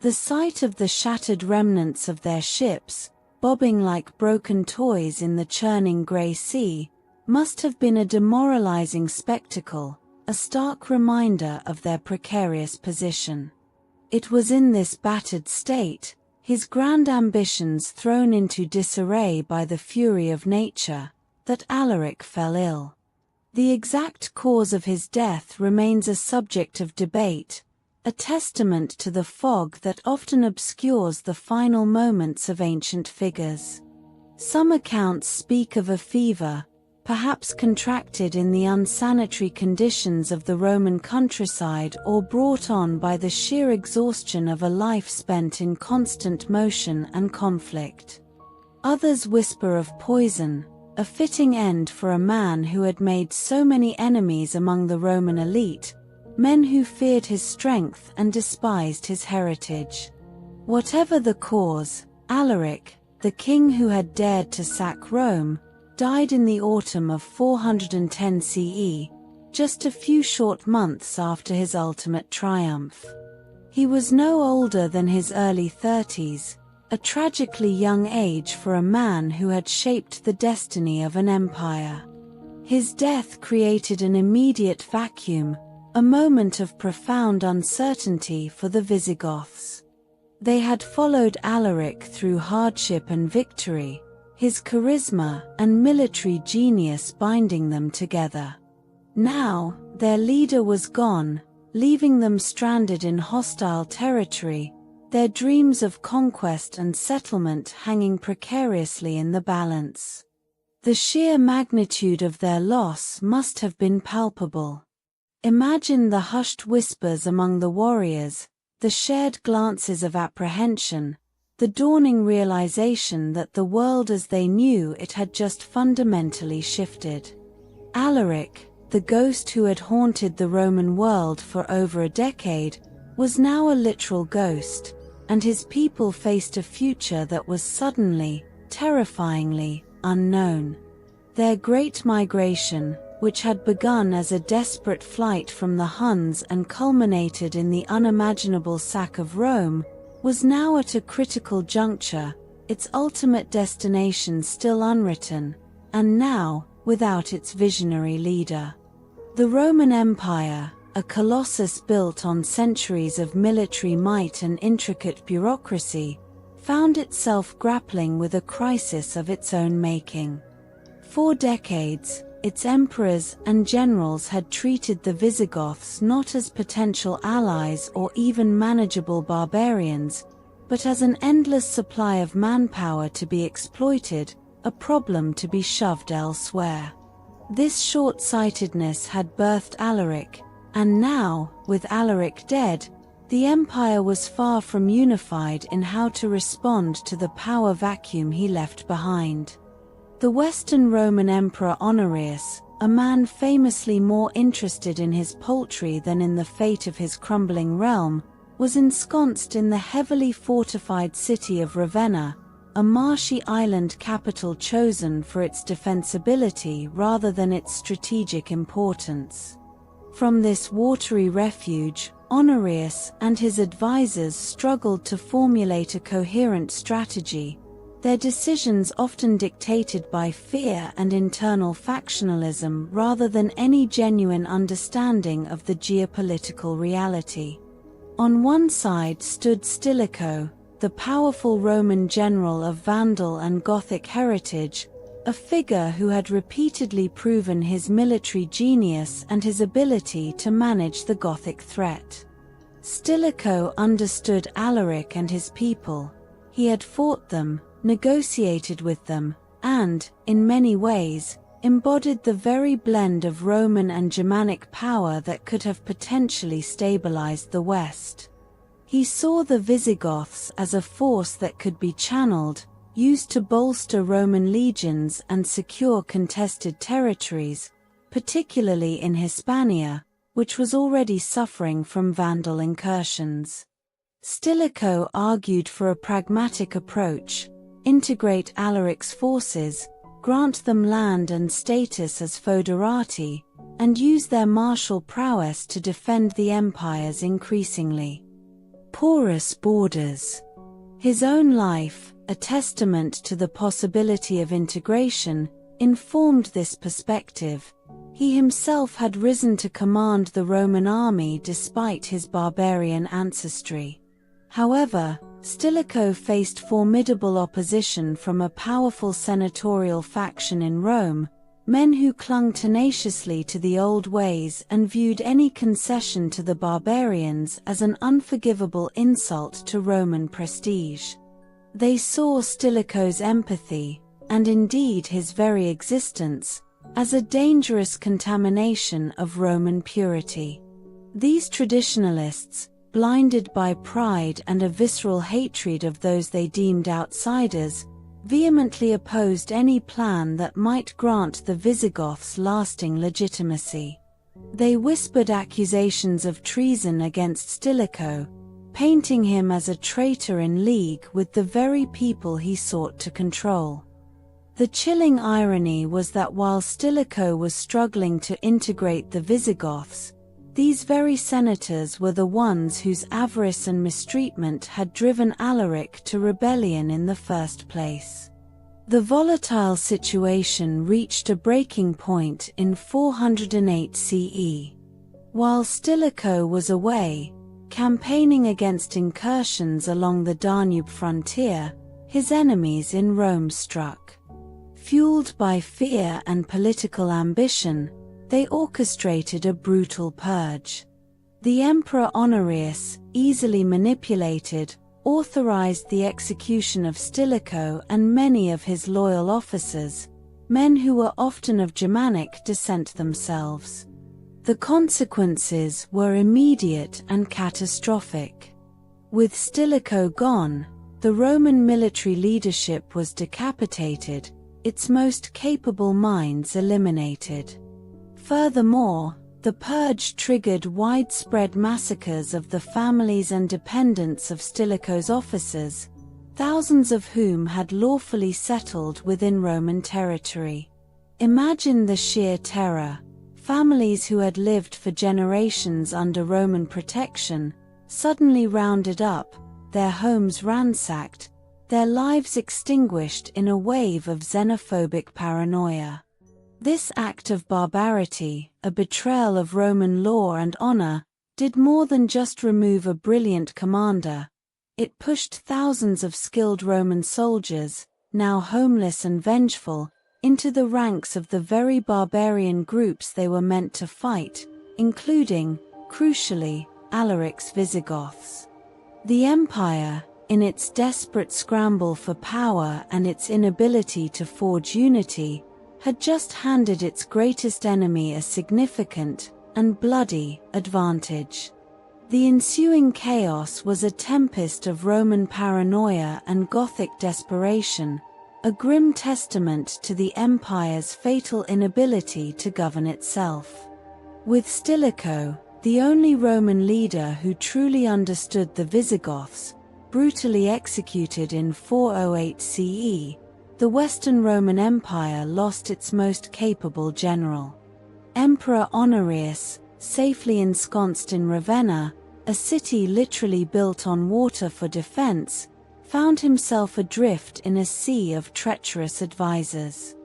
The sight of the shattered remnants of their ships, bobbing like broken toys in the churning grey sea, must have been a demoralizing spectacle, a stark reminder of their precarious position. It was in this battered state, his grand ambitions thrown into disarray by the fury of nature, that Alaric fell ill. The exact cause of his death remains a subject of debate, a testament to the fog that often obscures the final moments of ancient figures. Some accounts speak of a fever, perhaps contracted in the unsanitary conditions of the Roman countryside or brought on by the sheer exhaustion of a life spent in constant motion and conflict. Others whisper of poison, a fitting end for a man who had made so many enemies among the Roman elite, men who feared his strength and despised his heritage. Whatever the cause, Alaric, the king who had dared to sack Rome, died in the autumn of 410 CE, just a few short months after his ultimate triumph. He was no older than his early 30s, a tragically young age for a man who had shaped the destiny of an empire. His death created an immediate vacuum, a moment of profound uncertainty for the Visigoths. They had followed Alaric through hardship and victory, his charisma and military genius binding them together. Now, their leader was gone, leaving them stranded in hostile territory, their dreams of conquest and settlement hanging precariously in the balance. The sheer magnitude of their loss must have been palpable. Imagine the hushed whispers among the warriors, the shared glances of apprehension, the dawning realization that the world as they knew it had just fundamentally shifted. Alaric, the ghost who had haunted the Roman world for over a decade, was now a literal ghost, and his people faced a future that was suddenly, terrifyingly, unknown. Their great migration, which had begun as a desperate flight from the Huns and culminated in the unimaginable sack of Rome, was now at a critical juncture, its ultimate destination still unwritten, and now, without its visionary leader. The Roman Empire, a colossus built on centuries of military might and intricate bureaucracy, found itself grappling with a crisis of its own making. For decades, its emperors and generals had treated the Visigoths not as potential allies or even manageable barbarians, but as an endless supply of manpower to be exploited, a problem to be shoved elsewhere. This short-sightedness had birthed Alaric, and now, with Alaric dead, the empire was far from unified in how to respond to the power vacuum he left behind. The Western Roman Emperor Honorius, a man famously more interested in his poultry than in the fate of his crumbling realm, was ensconced in the heavily fortified city of Ravenna, a marshy island capital chosen for its defensibility rather than its strategic importance. From this watery refuge, Honorius and his advisors struggled to formulate a coherent strategy, their decisions often dictated by fear and internal factionalism rather than any genuine understanding of the geopolitical reality. On one side stood Stilicho, the powerful Roman general of Vandal and Gothic heritage, a figure who had repeatedly proven his military genius and his ability to manage the Gothic threat. Stilicho understood Alaric and his people. He had fought them, negotiated with them, and, in many ways, embodied the very blend of Roman and Germanic power that could have potentially stabilized the West. He saw the Visigoths as a force that could be channeled, used to bolster Roman legions and secure contested territories, particularly in Hispania, which was already suffering from Vandal incursions. Stilicho argued for a pragmatic approach: integrate Alaric's forces, grant them land and status as foederati, and use their martial prowess to defend the empire's increasingly porous borders. His own life, a testament to the possibility of integration, informed this perspective. He himself had risen to command the Roman army despite his barbarian ancestry. However, Stilicho faced formidable opposition from a powerful senatorial faction in Rome, men who clung tenaciously to the old ways and viewed any concession to the barbarians as an unforgivable insult to Roman prestige. They saw Stilicho's empathy, and indeed his very existence, as a dangerous contamination of Roman purity. These traditionalists, blinded by pride and a visceral hatred of those they deemed outsiders, vehemently opposed any plan that might grant the Visigoths lasting legitimacy. They whispered accusations of treason against Stilicho, painting him as a traitor in league with the very people he sought to control. The chilling irony was that while Stilicho was struggling to integrate the Visigoths, these very senators were the ones whose avarice and mistreatment had driven Alaric to rebellion in the first place. The volatile situation reached a breaking point in 408 CE. While Stilicho was away, campaigning against incursions along the Danube frontier, his enemies in Rome struck. Fueled by fear and political ambition, they orchestrated a brutal purge. The Emperor Honorius, easily manipulated, authorized the execution of Stilicho and many of his loyal officers, men who were often of Germanic descent themselves. The consequences were immediate and catastrophic. With Stilicho gone, the Roman military leadership was decapitated, its most capable minds eliminated. Furthermore, the purge triggered widespread massacres of the families and dependents of Stilicho's officers, thousands of whom had lawfully settled within Roman territory. Imagine the sheer terror. Families who had lived for generations under Roman protection, suddenly rounded up, their homes ransacked, their lives extinguished in a wave of xenophobic paranoia. This act of barbarity, a betrayal of Roman law and honor, did more than just remove a brilliant commander. It pushed thousands of skilled Roman soldiers, now homeless and vengeful, into the ranks of the very barbarian groups they were meant to fight, including, crucially, Alaric's Visigoths. The empire, in its desperate scramble for power and its inability to forge unity, had just handed its greatest enemy a significant, and bloody, advantage. The ensuing chaos was a tempest of Roman paranoia and Gothic desperation, a grim testament to the empire's fatal inability to govern itself. With Stilicho, the only Roman leader who truly understood the Visigoths, brutally executed in 408 CE, the Western Roman Empire lost its most capable general. Emperor Honorius, safely ensconced in Ravenna, a city literally built on water for defense, found himself adrift in a sea of treacherous advisors.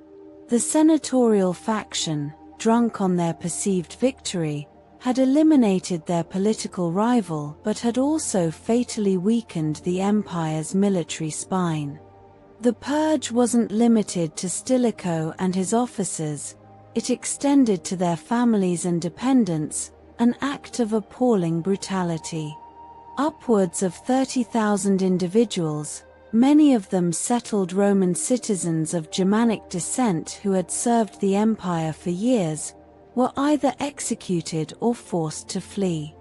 The senatorial faction, drunk on their perceived victory, had eliminated their political rival but had also fatally weakened the empire's military spine. The purge wasn't limited to Stilicho and his officers, it extended to their families and dependents, an act of appalling brutality. Upwards of 30,000 individuals, many of them settled Roman citizens of Germanic descent who had served the empire for years, were either executed or forced to flee.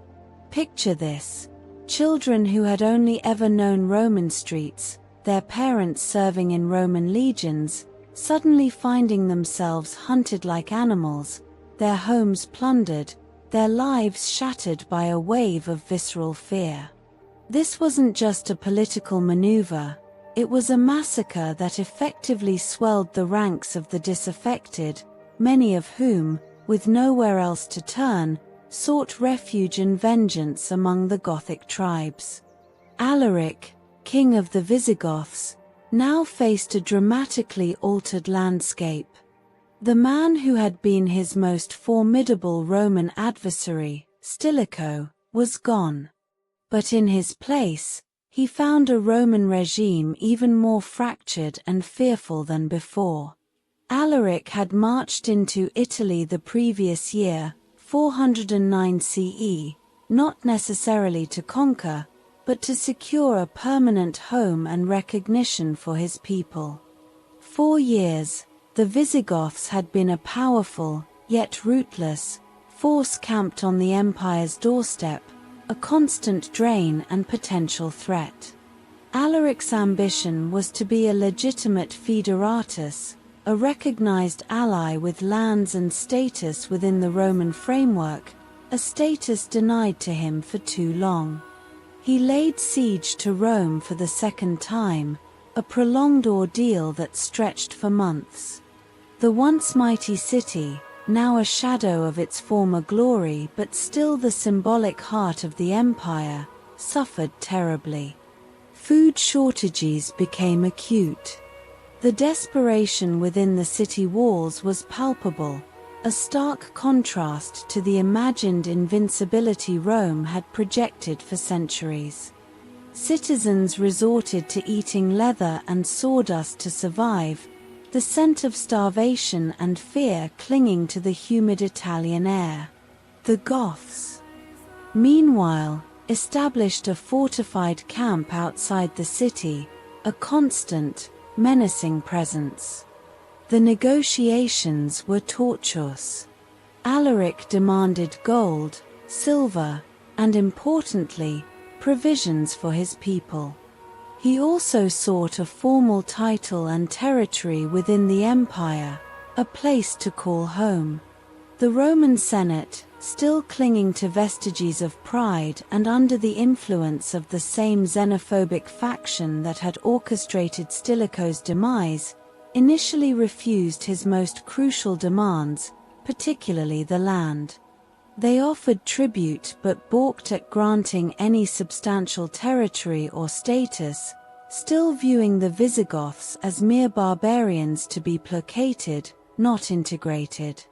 Picture this: children who had only ever known Roman streets, their parents serving in Roman legions, suddenly finding themselves hunted like animals, their homes plundered, their lives shattered by a wave of visceral fear. This wasn't just a political maneuver, it was a massacre that effectively swelled the ranks of the disaffected, many of whom, with nowhere else to turn, sought refuge and vengeance among the Gothic tribes. Alaric, king of the Visigoths, now faced a dramatically altered landscape. The man who had been his most formidable Roman adversary, Stilicho, was gone. But in his place, he found a Roman regime even more fractured and fearful than before. Alaric had marched into Italy the previous year, 409 CE, not necessarily to conquer, but to secure a permanent home and recognition for his people. 4 years, the Visigoths had been a powerful, yet rootless, force camped on the empire's doorstep, a constant drain and potential threat. Alaric's ambition was to be a legitimate foederatus, a recognized ally with lands and status within the Roman framework, a status denied to him for too long. He laid siege to Rome for the second time, a prolonged ordeal that stretched for months. The once mighty city, now a shadow of its former glory but still the symbolic heart of the empire, suffered terribly. Food shortages became acute. The desperation within the city walls was palpable, a stark contrast to the imagined invincibility Rome had projected for centuries. Citizens resorted to eating leather and sawdust to survive, the scent of starvation and fear clinging to the humid Italian air. The Goths, meanwhile, established a fortified camp outside the city, a constant, menacing presence. The negotiations were tortuous. Alaric demanded gold, silver, and importantly, provisions for his people. He also sought a formal title and territory within the empire, a place to call home. The Roman Senate, still clinging to vestiges of pride and under the influence of the same xenophobic faction that had orchestrated Stilicho's demise, initially refused his most crucial demands, particularly the land. They offered tribute but balked at granting any substantial territory or status, still viewing the Visigoths as mere barbarians to be placated, not integrated.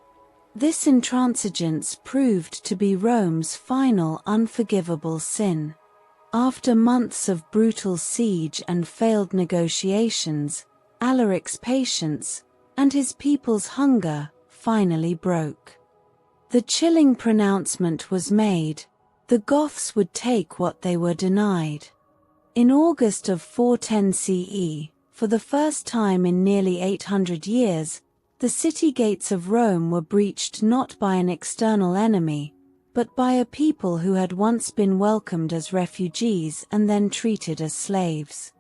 This intransigence proved to be Rome's final unforgivable sin. After months of brutal siege and failed negotiations, Alaric's patience, and his people's hunger, finally broke. The chilling pronouncement was made: the Goths would take what they were denied. In August of 410 CE, for the first time in nearly 800 years, the city gates of Rome were breached not by an external enemy, but by a people who had once been welcomed as refugees and then treated as slaves.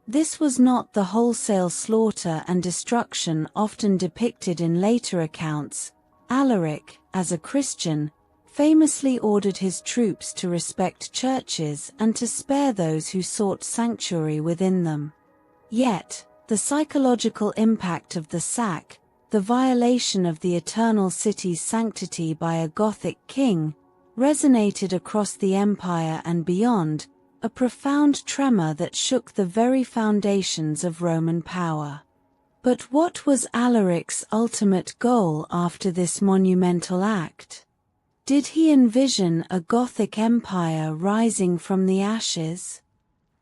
This was not the wholesale slaughter and destruction often depicted in later accounts. Alaric, as a Christian, famously ordered his troops to respect churches and to spare those who sought sanctuary within them. Yet, the psychological impact of the sack, the violation of the eternal city's sanctity by a Gothic king, resonated across the empire and beyond, a profound tremor that shook the very foundations of Roman power. But what was Alaric's ultimate goal after this monumental act? Did he envision a Gothic empire rising from the ashes?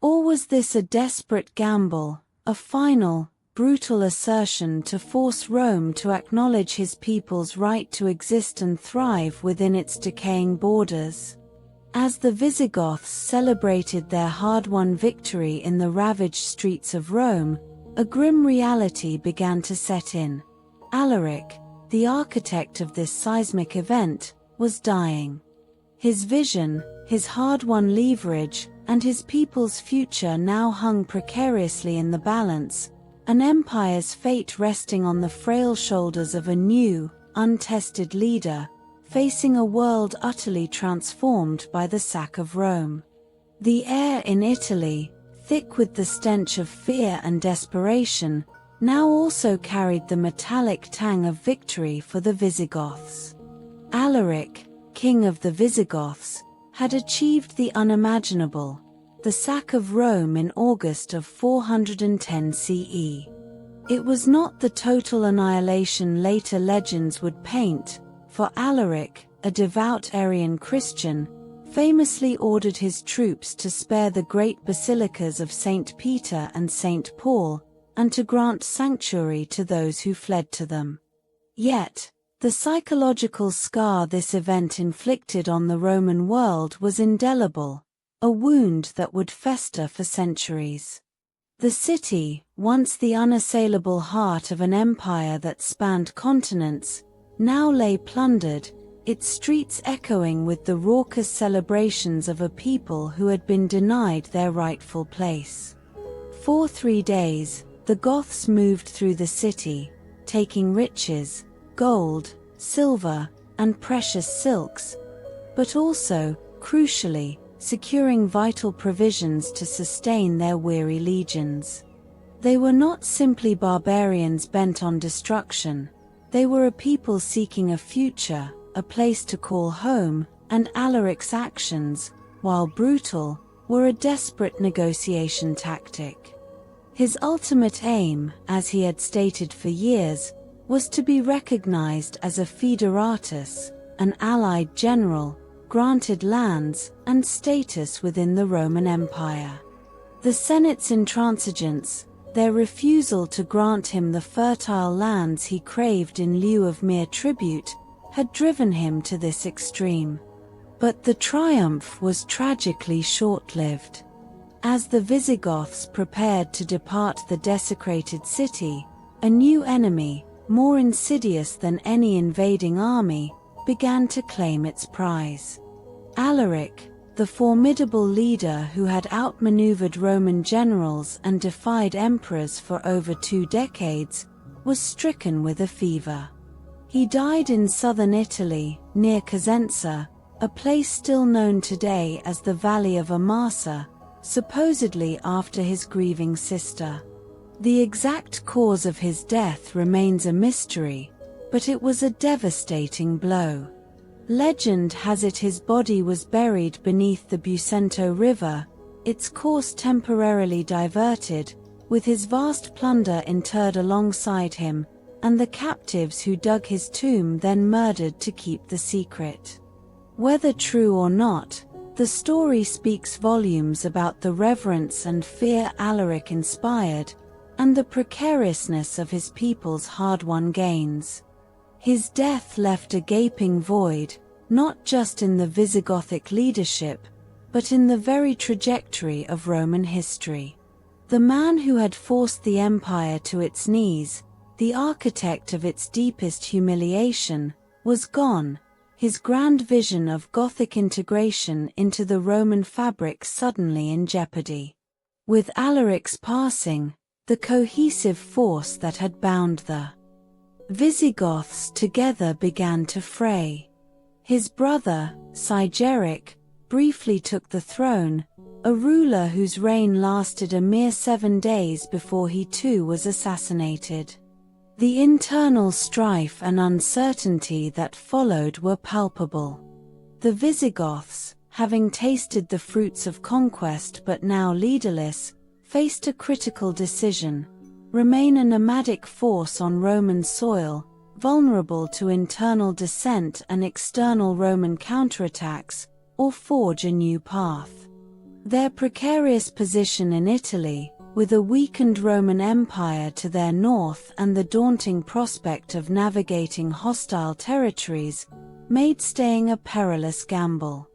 Or was this a desperate gamble, a final, brutal assertion to force Rome to acknowledge his people's right to exist and thrive within its decaying borders? As the Visigoths celebrated their hard-won victory in the ravaged streets of Rome, a grim reality began to set in. Alaric, the architect of this seismic event, was dying. His vision, his hard-won leverage, and his people's future now hung precariously in the balance, an empire's fate resting on the frail shoulders of a new, untested leader, facing a world utterly transformed by the sack of Rome. The air in Italy, thick with the stench of fear and desperation, now also carried the metallic tang of victory for the Visigoths. Alaric, king of the Visigoths, had achieved the unimaginable, the sack of Rome in August of 410 CE. It was not the total annihilation later legends would paint, for Alaric, a devout Arian Christian, famously ordered his troops to spare the great basilicas of St. Peter and St. Paul, and to grant sanctuary to those who fled to them. Yet, the psychological scar this event inflicted on the Roman world was indelible, a wound that would fester for centuries. The city, once the unassailable heart of an empire that spanned continents, now lay plundered, its streets echoing with the raucous celebrations of a people who had been denied their rightful place. For 3 days, the Goths moved through the city, taking riches, gold, silver, and precious silks, but also, crucially, securing vital provisions to sustain their weary legions. They were not simply barbarians bent on destruction, they were a people seeking a future, a place to call home, and Alaric's actions, while brutal, were a desperate negotiation tactic. His ultimate aim, as he had stated for years, was to be recognized as a foederatus, an allied general, granted lands and status within the Roman Empire. The Senate's intransigence, their refusal to grant him the fertile lands he craved in lieu of mere tribute, had driven him to this extreme. But the triumph was tragically short-lived. As the Visigoths prepared to depart the desecrated city, a new enemy, more insidious than any invading army, began to claim its prize. Alaric, the formidable leader who had outmaneuvered Roman generals and defied emperors for over 2 decades, was stricken with a fever. He died in southern Italy, near Cosenza, a place still known today as the Valley of Amasa, supposedly after his grieving sister. The exact cause of his death remains a mystery, but it was a devastating blow. Legend has it his body was buried beneath the Bucento River, its course temporarily diverted, with his vast plunder interred alongside him, and the captives who dug his tomb then murdered to keep the secret. Whether true or not, the story speaks volumes about the reverence and fear Alaric inspired, and the precariousness of his people's hard-won gains. His death left a gaping void, not just in the Visigothic leadership, but in the very trajectory of Roman history. The man who had forced the empire to its knees, the architect of its deepest humiliation, was gone, his grand vision of Gothic integration into the Roman fabric suddenly in jeopardy. With Alaric's passing, the cohesive force that had bound the Visigoths together began to fray. His brother, Sigeric, briefly took the throne, a ruler whose reign lasted a mere 7 days before he too was assassinated. The internal strife and uncertainty that followed were palpable. The Visigoths, having tasted the fruits of conquest but now leaderless, faced a critical decision: remain a nomadic force on Roman soil, vulnerable to internal dissent and external Roman counterattacks, or forge a new path. Their precarious position in Italy, with a weakened Roman Empire to their north and the daunting prospect of navigating hostile territories, made staying a perilous gamble.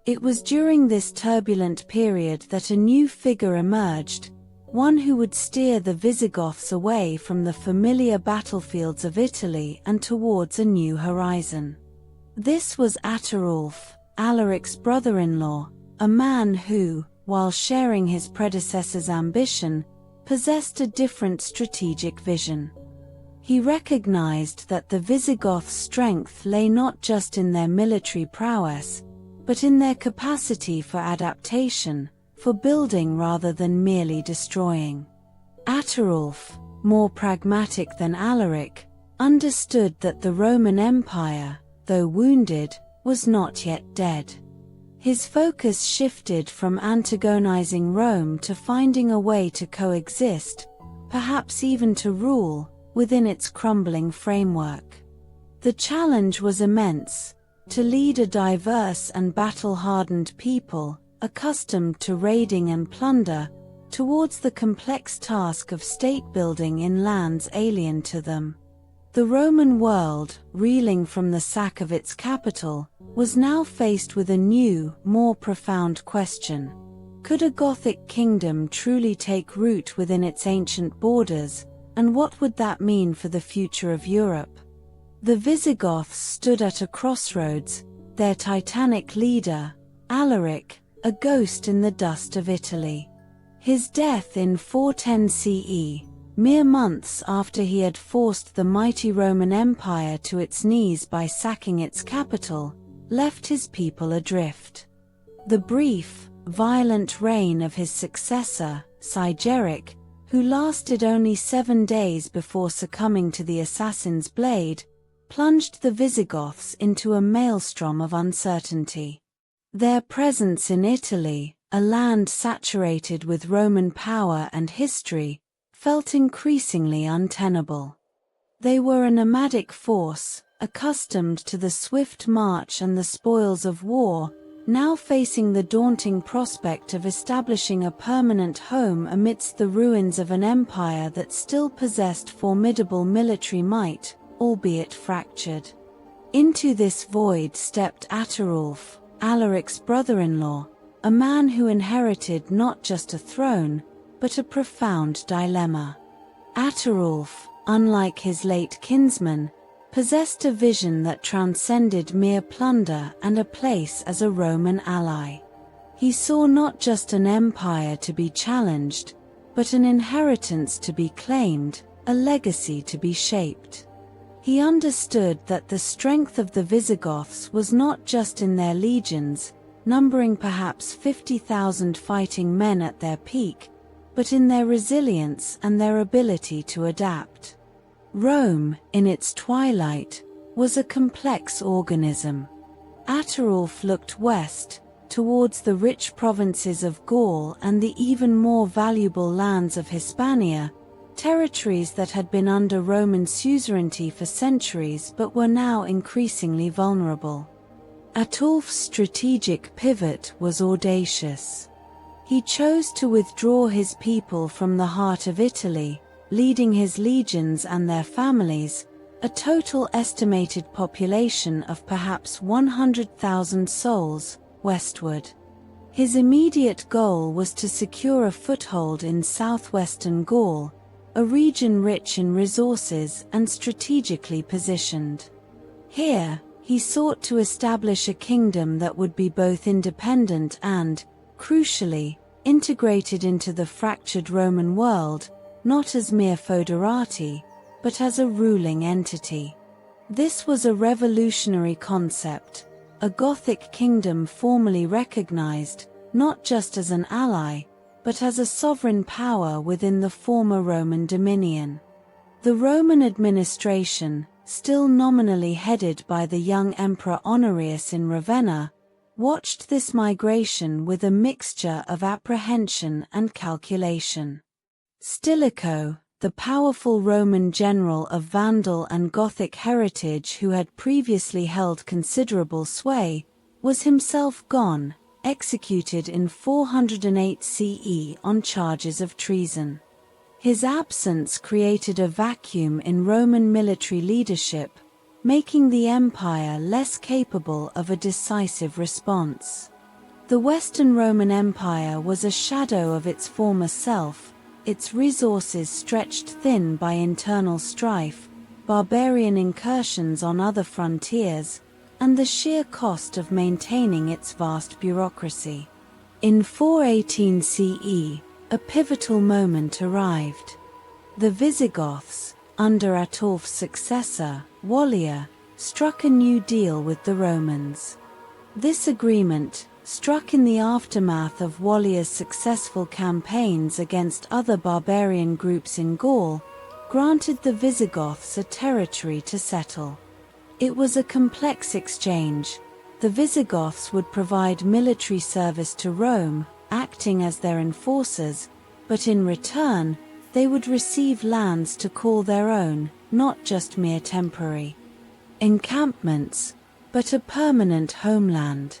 It was during this turbulent period that a new figure emerged, one who would steer the Visigoths away from the familiar battlefields of Italy and towards a new horizon. This was Adrianople, Alaric's brother-in-law, a man who, while sharing his predecessor's ambition, possessed a different strategic vision. He recognized that the Visigoths' strength lay not just in their military prowess, but in their capacity for adaptation, for building rather than merely destroying. Adrianople, more pragmatic than Alaric, understood that the Roman Empire, though wounded, was not yet dead. His focus shifted from antagonizing Rome to finding a way to coexist, perhaps even to rule, within its crumbling framework. The challenge was immense: to lead a diverse and battle-hardened people, accustomed to raiding and plunder, towards the complex task of state-building in lands alien to them. The Roman world, reeling from the sack of its capital, was now faced with a new, more profound question. Could a Gothic kingdom truly take root within its ancient borders, and what would that mean for the future of Europe? The Visigoths stood at a crossroads, their titanic leader, Alaric, a ghost in the dust of Italy. His death in 410 CE, mere months after he had forced the mighty Roman Empire to its knees by sacking its capital, left his people adrift. The brief, violent reign of his successor, Sigeric, who lasted only 7 days before succumbing to the assassin's blade, plunged the Visigoths into a maelstrom of uncertainty. Their presence in Italy, a land saturated with Roman power and history, felt increasingly untenable. They were a nomadic force, accustomed to the swift march and the spoils of war, now facing the daunting prospect of establishing a permanent home amidst the ruins of an empire that still possessed formidable military might, albeit fractured. Into this void stepped Adrianople, Alaric's brother-in-law, a man who inherited not just a throne, but a profound dilemma. Adrianople, unlike his late kinsman, possessed a vision that transcended mere plunder and a place as a Roman ally. He saw not just an empire to be challenged, but an inheritance to be claimed, a legacy to be shaped. He understood that the strength of the Visigoths was not just in their legions, numbering perhaps 50,000 fighting men at their peak, but in their resilience and their ability to adapt. Rome, in its twilight, was a complex organism. Adrianople looked west, towards the rich provinces of Gaul and the even more valuable lands of Hispania, territories that had been under Roman suzerainty for centuries but were now increasingly vulnerable. Ataulf's strategic pivot was audacious. He chose to withdraw his people from the heart of Italy, leading his legions and their families, a total estimated population of perhaps 100,000 souls, westward. His immediate goal was to secure a foothold in southwestern Gaul, a region rich in resources and strategically positioned. Here, he sought to establish a kingdom that would be both independent and, crucially, integrated into the fractured Roman world, not as mere foederati, but as a ruling entity. This was a revolutionary concept, a Gothic kingdom formally recognized, not just as an ally, but as a sovereign power within the former Roman dominion. The Roman administration, still nominally headed by the young Emperor Honorius in Ravenna, watched this migration with a mixture of apprehension and calculation. Stilicho, the powerful Roman general of Vandal and Gothic heritage who had previously held considerable sway, was himself gone, executed in 408 CE on charges of treason. His absence created a vacuum in Roman military leadership, making the empire less capable of a decisive response. The Western Roman Empire was a shadow of its former self, its resources stretched thin by internal strife, barbarian incursions on other frontiers, and the sheer cost of maintaining its vast bureaucracy. In 418 CE, a pivotal moment arrived. The Visigoths, under Ataulf's successor, Wallia, struck a new deal with the Romans. This agreement, struck in the aftermath of Wallia's successful campaigns against other barbarian groups in Gaul, granted the Visigoths a territory to settle. It was a complex exchange. The Visigoths would provide military service to Rome, acting as their enforcers, but in return, they would receive lands to call their own, not just mere temporary encampments, but a permanent homeland.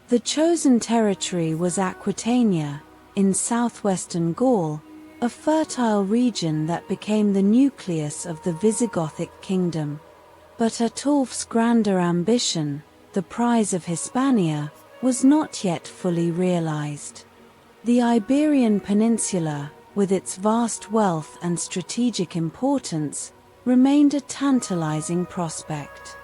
The chosen territory was Aquitania, in southwestern Gaul, a fertile region that became the nucleus of the Visigothic kingdom. But Ataulf's grander ambition, the prize of Hispania, was not yet fully realized. The Iberian Peninsula, with its vast wealth and strategic importance, remained a tantalizing prospect.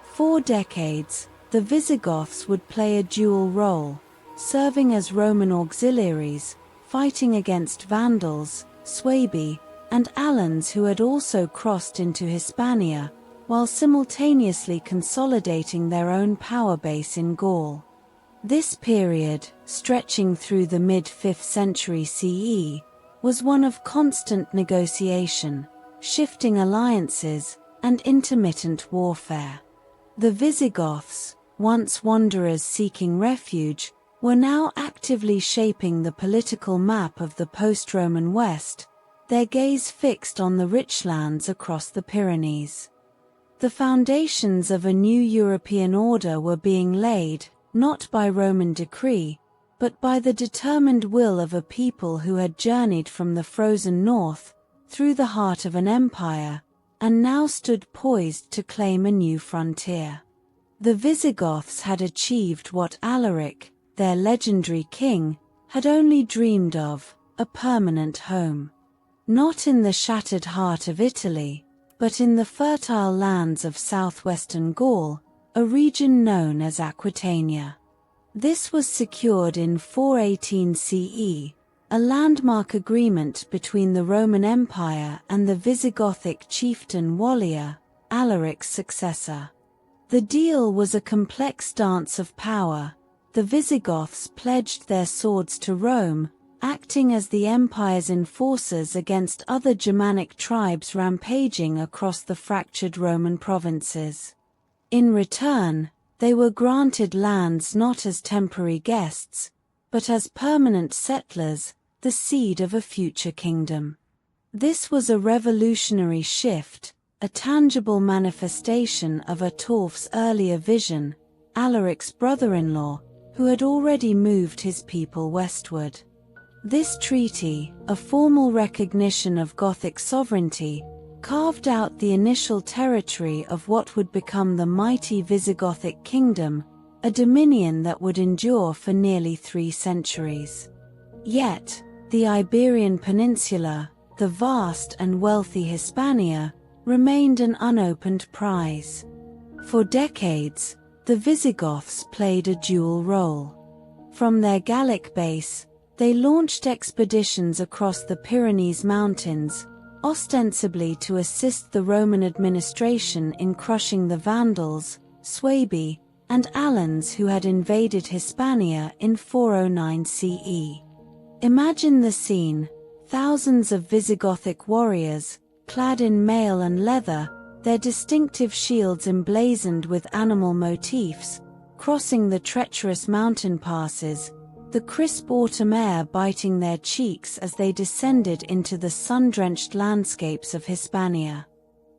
For decades, the Visigoths would play a dual role, serving as Roman auxiliaries, fighting against Vandals, Suebi, and Alans who had also crossed into Hispania, while simultaneously consolidating their own power base in Gaul. This period, stretching through the mid-5th century CE, was one of constant negotiation, shifting alliances, and intermittent warfare. The Visigoths, once wanderers seeking refuge, were now actively shaping the political map of the post-Roman West, their gaze fixed on the rich lands across the Pyrenees. The foundations of a new European order were being laid, not by Roman decree, but by the determined will of a people who had journeyed from the frozen north, through the heart of an empire, and now stood poised to claim a new frontier. The Visigoths had achieved what Alaric, their legendary king, had only dreamed of, a permanent home. Not in the shattered heart of Italy, but in the fertile lands of southwestern Gaul, a region known as Aquitania. This was secured in 418 CE, a landmark agreement between the Roman Empire and the Visigothic chieftain Wallia, Alaric's successor. The deal was a complex dance of power. The Visigoths pledged their swords to Rome, acting as the empire's enforcers against other Germanic tribes rampaging across the fractured Roman provinces. In return, they were granted lands not as temporary guests, but as permanent settlers, the seed of a future kingdom. This was a revolutionary shift, a tangible manifestation of Ataulf's earlier vision, Alaric's brother-in-law, who had already moved his people westward. This treaty, a formal recognition of Gothic sovereignty, carved out the initial territory of what would become the mighty Visigothic kingdom, a dominion that would endure for nearly 3 centuries. Yet, the Iberian Peninsula, the vast and wealthy Hispania, remained an unopened prize. For decades, the Visigoths played a dual role. From their Gallic base, they launched expeditions across the Pyrenees Mountains, ostensibly to assist the Roman administration in crushing the Vandals, Suebi, and Alans who had invaded Hispania in 409 CE. Imagine the scene: thousands of Visigothic warriors, clad in mail and leather, their distinctive shields emblazoned with animal motifs, crossing the treacherous mountain passes, the crisp autumn air biting their cheeks as they descended into the sun-drenched landscapes of Hispania.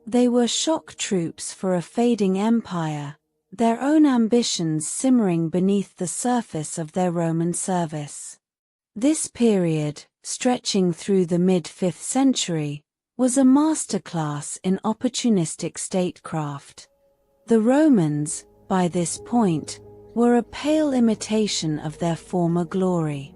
They were shock troops for a fading empire, their own ambitions simmering beneath the surface of their Roman service. This period, stretching through the mid-5th century, was a masterclass in opportunistic statecraft. The Romans, by this point, were a pale imitation of their former glory.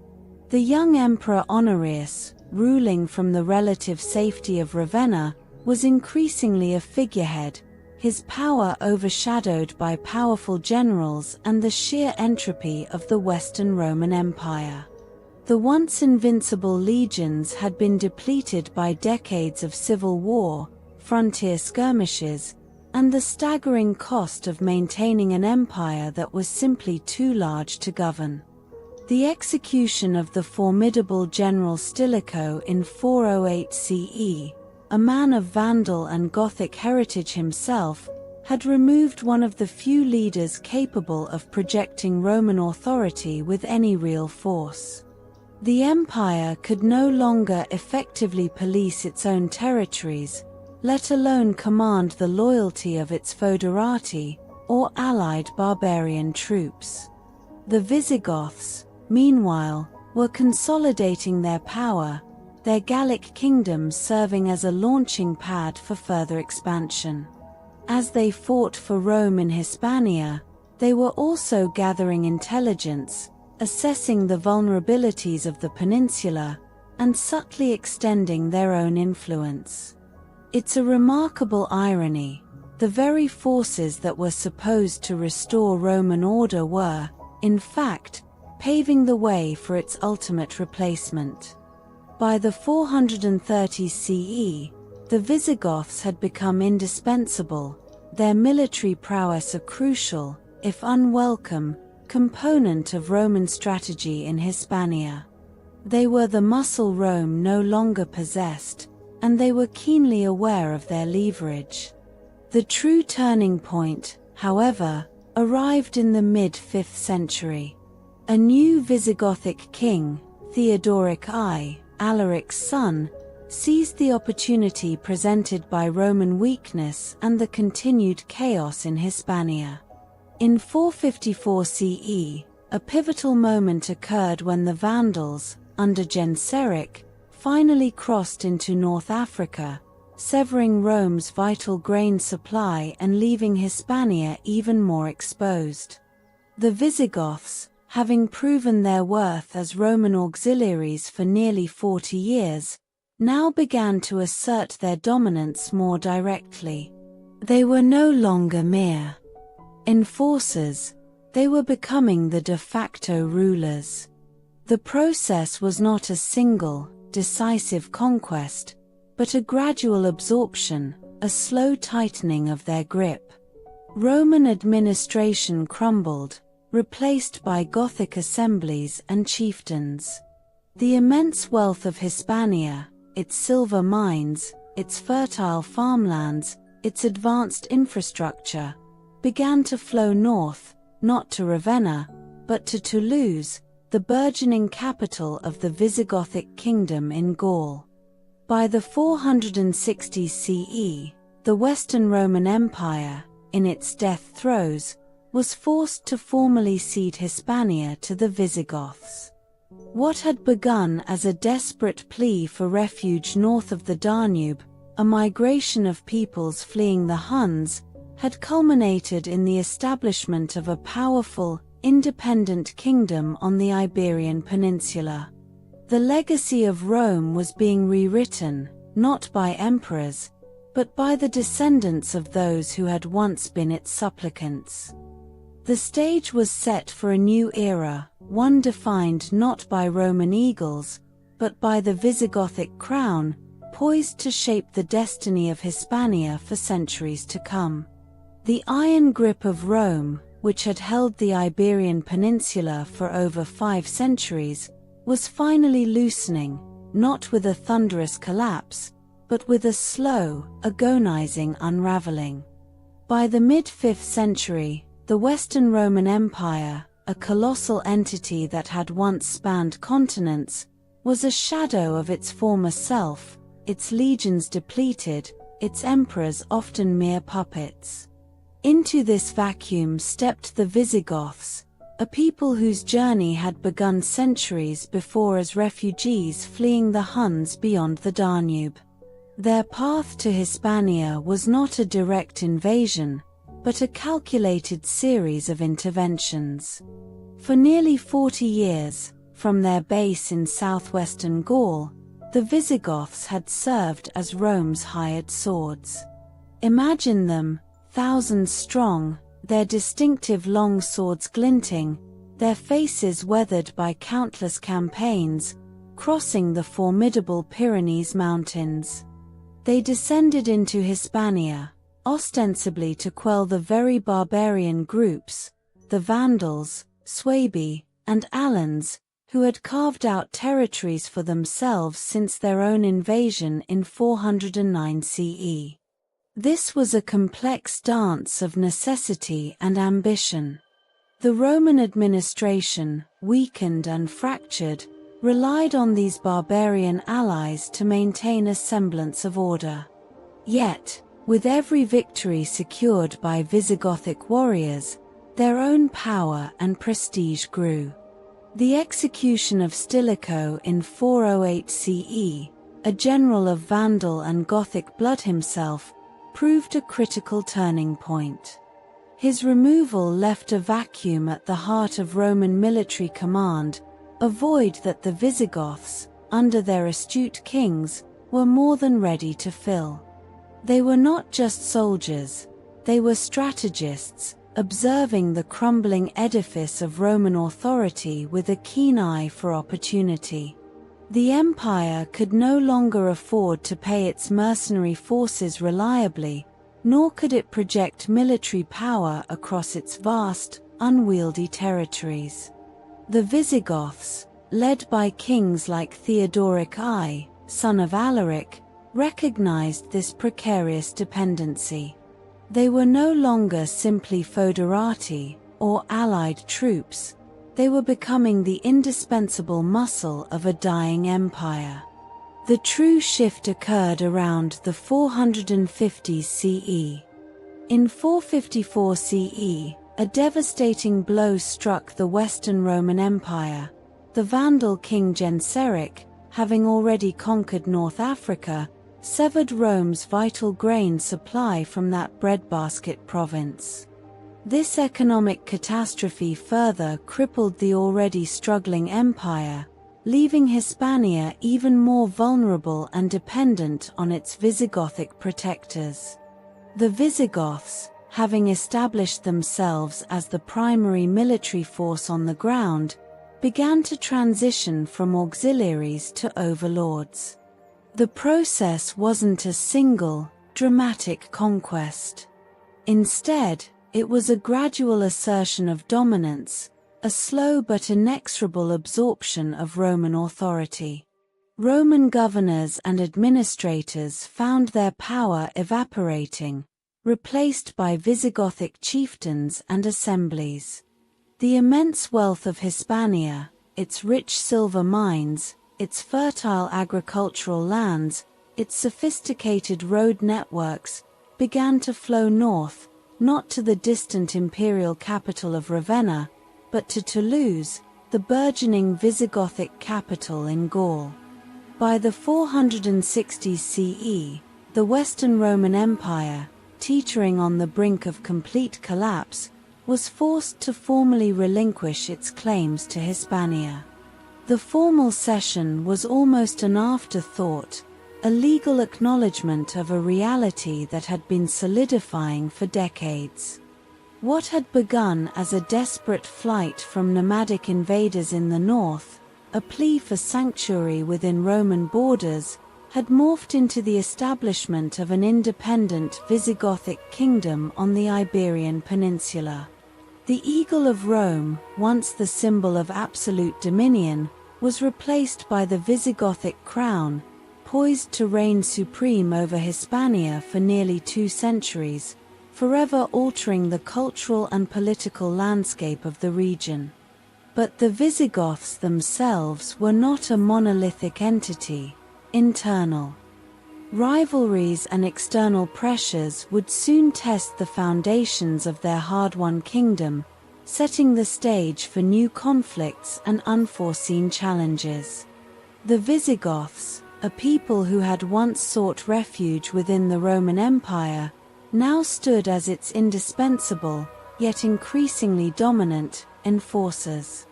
The young Emperor Honorius, ruling from the relative safety of Ravenna, was increasingly a figurehead, his power overshadowed by powerful generals and the sheer entropy of the Western Roman Empire. The once invincible legions had been depleted by decades of civil war, frontier skirmishes, and the staggering cost of maintaining an empire that was simply too large to govern. The execution of the formidable General Stilicho in 408 CE, a man of Vandal and Gothic heritage himself, had removed one of the few leaders capable of projecting Roman authority with any real force. The empire could no longer effectively police its own territories, let alone command the loyalty of its foederati, or allied barbarian troops. The Visigoths, meanwhile, were consolidating their power, their Gallic kingdoms serving as a launching pad for further expansion. As they fought for Rome in Hispania, they were also gathering intelligence, assessing the vulnerabilities of the peninsula, and subtly extending their own influence. It's a remarkable irony. The very forces that were supposed to restore Roman order were, in fact, paving the way for its ultimate replacement. By the 430s CE, the Visigoths had become indispensable, their military prowess a crucial, if unwelcome, component of Roman strategy in Hispania. They were the muscle Rome no longer possessed, and they were keenly aware of their leverage. The true turning point, however, arrived in the mid-5th century. A new Visigothic king, Theodoric I, Alaric's son, seized the opportunity presented by Roman weakness and the continued chaos in Hispania. In 454 CE, a pivotal moment occurred when the Vandals, under Genseric, finally crossed into North Africa, severing Rome's vital grain supply and leaving Hispania even more exposed. The Visigoths, having proven their worth as Roman auxiliaries for nearly 40 years, now began to assert their dominance more directly. They were no longer mere enforcers, they were becoming the de facto rulers. The process was not a single, decisive conquest, but a gradual absorption, a slow tightening of their grip. Roman administration crumbled, replaced by Gothic assemblies and chieftains. The immense wealth of Hispania, its silver mines, its fertile farmlands, its advanced infrastructure, began to flow north, not to Ravenna, but to Toulouse, the burgeoning capital of the Visigothic kingdom in Gaul. By the 460s CE, the Western Roman Empire, in its death throes, was forced to formally cede Hispania to the Visigoths. What had begun as a desperate plea for refuge north of the Danube, a migration of peoples fleeing the Huns, had culminated in the establishment of a powerful, independent kingdom on the Iberian Peninsula. The legacy of Rome was being rewritten, not by emperors, but by the descendants of those who had once been its supplicants. The stage was set for a new era, one defined not by Roman eagles, but by the Visigothic crown, poised to shape the destiny of Hispania for centuries to come. The iron grip of Rome, which had held the Iberian Peninsula for over 5 centuries, was finally loosening, not with a thunderous collapse, but with a slow, agonizing unraveling. By the mid-5th century, the Western Roman Empire, a colossal entity that had once spanned continents, was a shadow of its former self, its legions depleted, its emperors often mere puppets. Into this vacuum stepped the Visigoths, a people whose journey had begun centuries before as refugees fleeing the Huns beyond the Danube. Their path to Hispania was not a direct invasion, but a calculated series of interventions. For nearly 40 years, from their base in southwestern Gaul, the Visigoths had served as Rome's hired swords. Imagine them, thousands strong, their distinctive long swords glinting, their faces weathered by countless campaigns, crossing the formidable Pyrenees mountains. They descended into Hispania, ostensibly to quell the very barbarian groups, the Vandals, Suebi, and Alans, who had carved out territories for themselves since their own invasion in 409 CE. This was a complex dance of necessity and ambition. The Roman administration, weakened and fractured, relied on these barbarian allies to maintain a semblance of order. Yet, with every victory secured by Visigothic warriors, their own power and prestige grew. The execution of Stilicho in 408 CE, a general of Vandal and Gothic blood himself, proved a critical turning point. His removal left a vacuum at the heart of Roman military command, a void that the Visigoths, under their astute kings, were more than ready to fill. They were not just soldiers, they were strategists, observing the crumbling edifice of Roman authority with a keen eye for opportunity. The empire could no longer afford to pay its mercenary forces reliably, nor could it project military power across its vast, unwieldy territories. The Visigoths, led by kings like Theodoric I, son of Alaric, recognized this precarious dependency. They were no longer simply foederati, or allied troops. They were becoming the indispensable muscle of a dying empire. The true shift occurred around the 450s CE. In 454 CE, a devastating blow struck the Western Roman Empire. The Vandal king Genseric, having already conquered North Africa, severed Rome's vital grain supply from that breadbasket province. This economic catastrophe further crippled the already struggling empire, leaving Hispania even more vulnerable and dependent on its Visigothic protectors. The Visigoths, having established themselves as the primary military force on the ground, began to transition from auxiliaries to overlords. The process wasn't a single, dramatic conquest. Instead, it was a gradual assertion of dominance, a slow but inexorable absorption of Roman authority. Roman governors and administrators found their power evaporating, replaced by Visigothic chieftains and assemblies. The immense wealth of Hispania, its rich silver mines, its fertile agricultural lands, its sophisticated road networks, began to flow north, not to the distant imperial capital of Ravenna, but to Toulouse, the burgeoning Visigothic capital in Gaul. By the 460s CE, the Western Roman Empire, teetering on the brink of complete collapse, was forced to formally relinquish its claims to Hispania. The formal cession was almost an afterthought, a legal acknowledgement of a reality that had been solidifying for decades. What had begun as a desperate flight from nomadic invaders in the north, a plea for sanctuary within Roman borders, had morphed into the establishment of an independent Visigothic kingdom on the Iberian Peninsula. The Eagle of Rome, once the symbol of absolute dominion, was replaced by the Visigothic crown, poised to reign supreme over Hispania for nearly 2 centuries, forever altering the cultural and political landscape of the region. But the Visigoths themselves were not a monolithic entity. Internal rivalries and external pressures would soon test the foundations of their hard-won kingdom, setting the stage for new conflicts and unforeseen challenges. The Visigoths, a people who had once sought refuge within the Roman Empire, now stood as its indispensable, yet increasingly dominant, enforcers.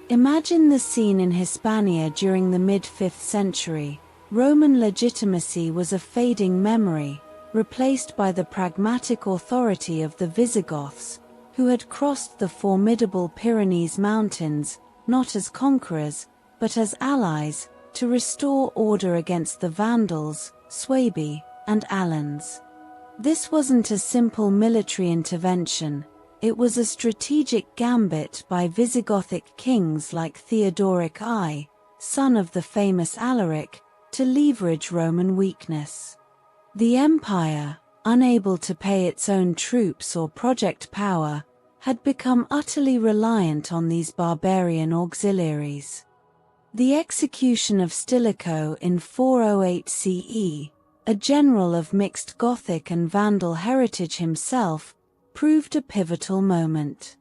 Imagine the scene in Hispania during the mid-5th century. Roman legitimacy was a fading memory, replaced by the pragmatic authority of the Visigoths, who had crossed the formidable Pyrenees Mountains, not as conquerors, but as allies, to restore order against the Vandals, Suebi, and Alans. This wasn't a simple military intervention, it was a strategic gambit by Visigothic kings like Theodoric I, son of the famous Alaric, to leverage Roman weakness. The empire, unable to pay its own troops or project power, had become utterly reliant on these barbarian auxiliaries. The execution of Stilicho in 408 CE, a general of mixed Gothic and Vandal heritage himself, proved a pivotal moment.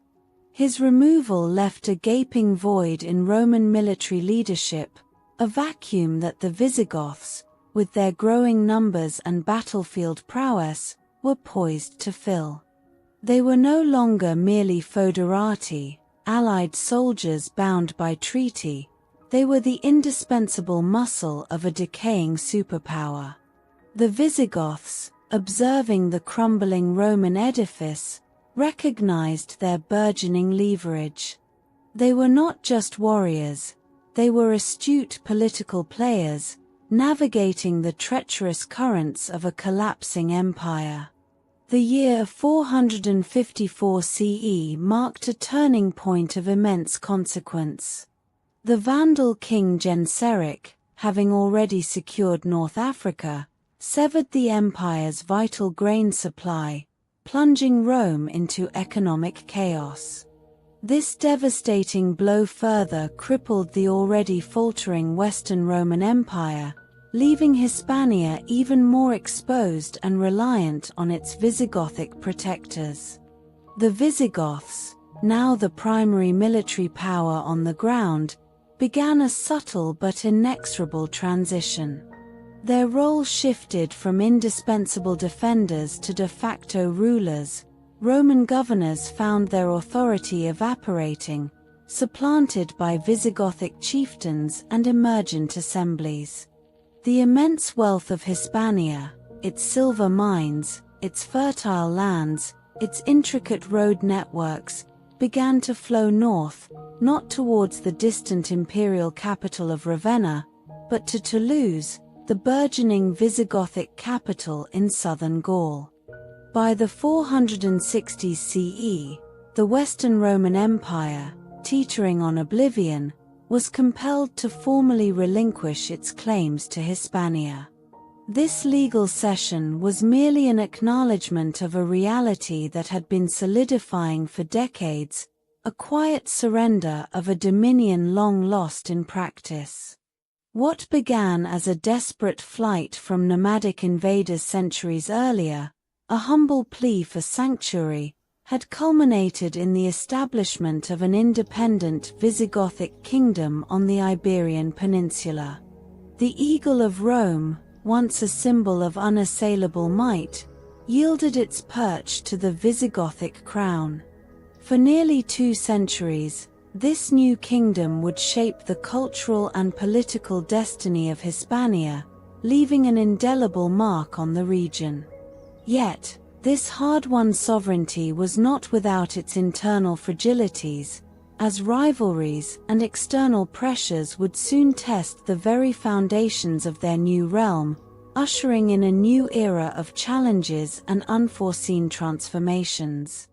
His removal left a gaping void in Roman military leadership, a vacuum that the Visigoths, with their growing numbers and battlefield prowess, were poised to fill. They were no longer merely foederati, allied soldiers bound by treaty. They were the indispensable muscle of a decaying superpower. The Visigoths, observing the crumbling Roman edifice, recognized their burgeoning leverage. They were not just warriors, they were astute political players, navigating the treacherous currents of a collapsing empire. The year 454 CE marked a turning point of immense consequence. The Vandal king Genseric, having already secured North Africa, severed the empire's vital grain supply, plunging Rome into economic chaos. This devastating blow further crippled the already faltering Western Roman Empire, leaving Hispania even more exposed and reliant on its Visigothic protectors. The Visigoths, now the primary military power on the ground, began a subtle but inexorable transition. Their role shifted from indispensable defenders to de facto rulers. Roman governors found their authority evaporating, supplanted by Visigothic chieftains and emergent assemblies. The immense wealth of Hispania, its silver mines, its fertile lands, its intricate road networks, began to flow north, not towards the distant imperial capital of Ravenna, but to Toulouse, the burgeoning Visigothic capital in southern Gaul. By the 460s CE, the Western Roman Empire, teetering on oblivion, was compelled to formally relinquish its claims to Hispania. This legal cession was merely an acknowledgement of a reality that had been solidifying for decades, a quiet surrender of a dominion long lost in practice. What began as a desperate flight from nomadic invaders centuries earlier, a humble plea for sanctuary, had culminated in the establishment of an independent Visigothic kingdom on the Iberian Peninsula. The Eagle of Rome, once a symbol of unassailable might, yielded its perch to the Visigothic crown. For nearly 2 centuries, this new kingdom would shape the cultural and political destiny of Hispania, leaving an indelible mark on the region. Yet, this hard-won sovereignty was not without its internal fragilities, as rivalries and external pressures would soon test the very foundations of their new realm, ushering in a new era of challenges and unforeseen transformations.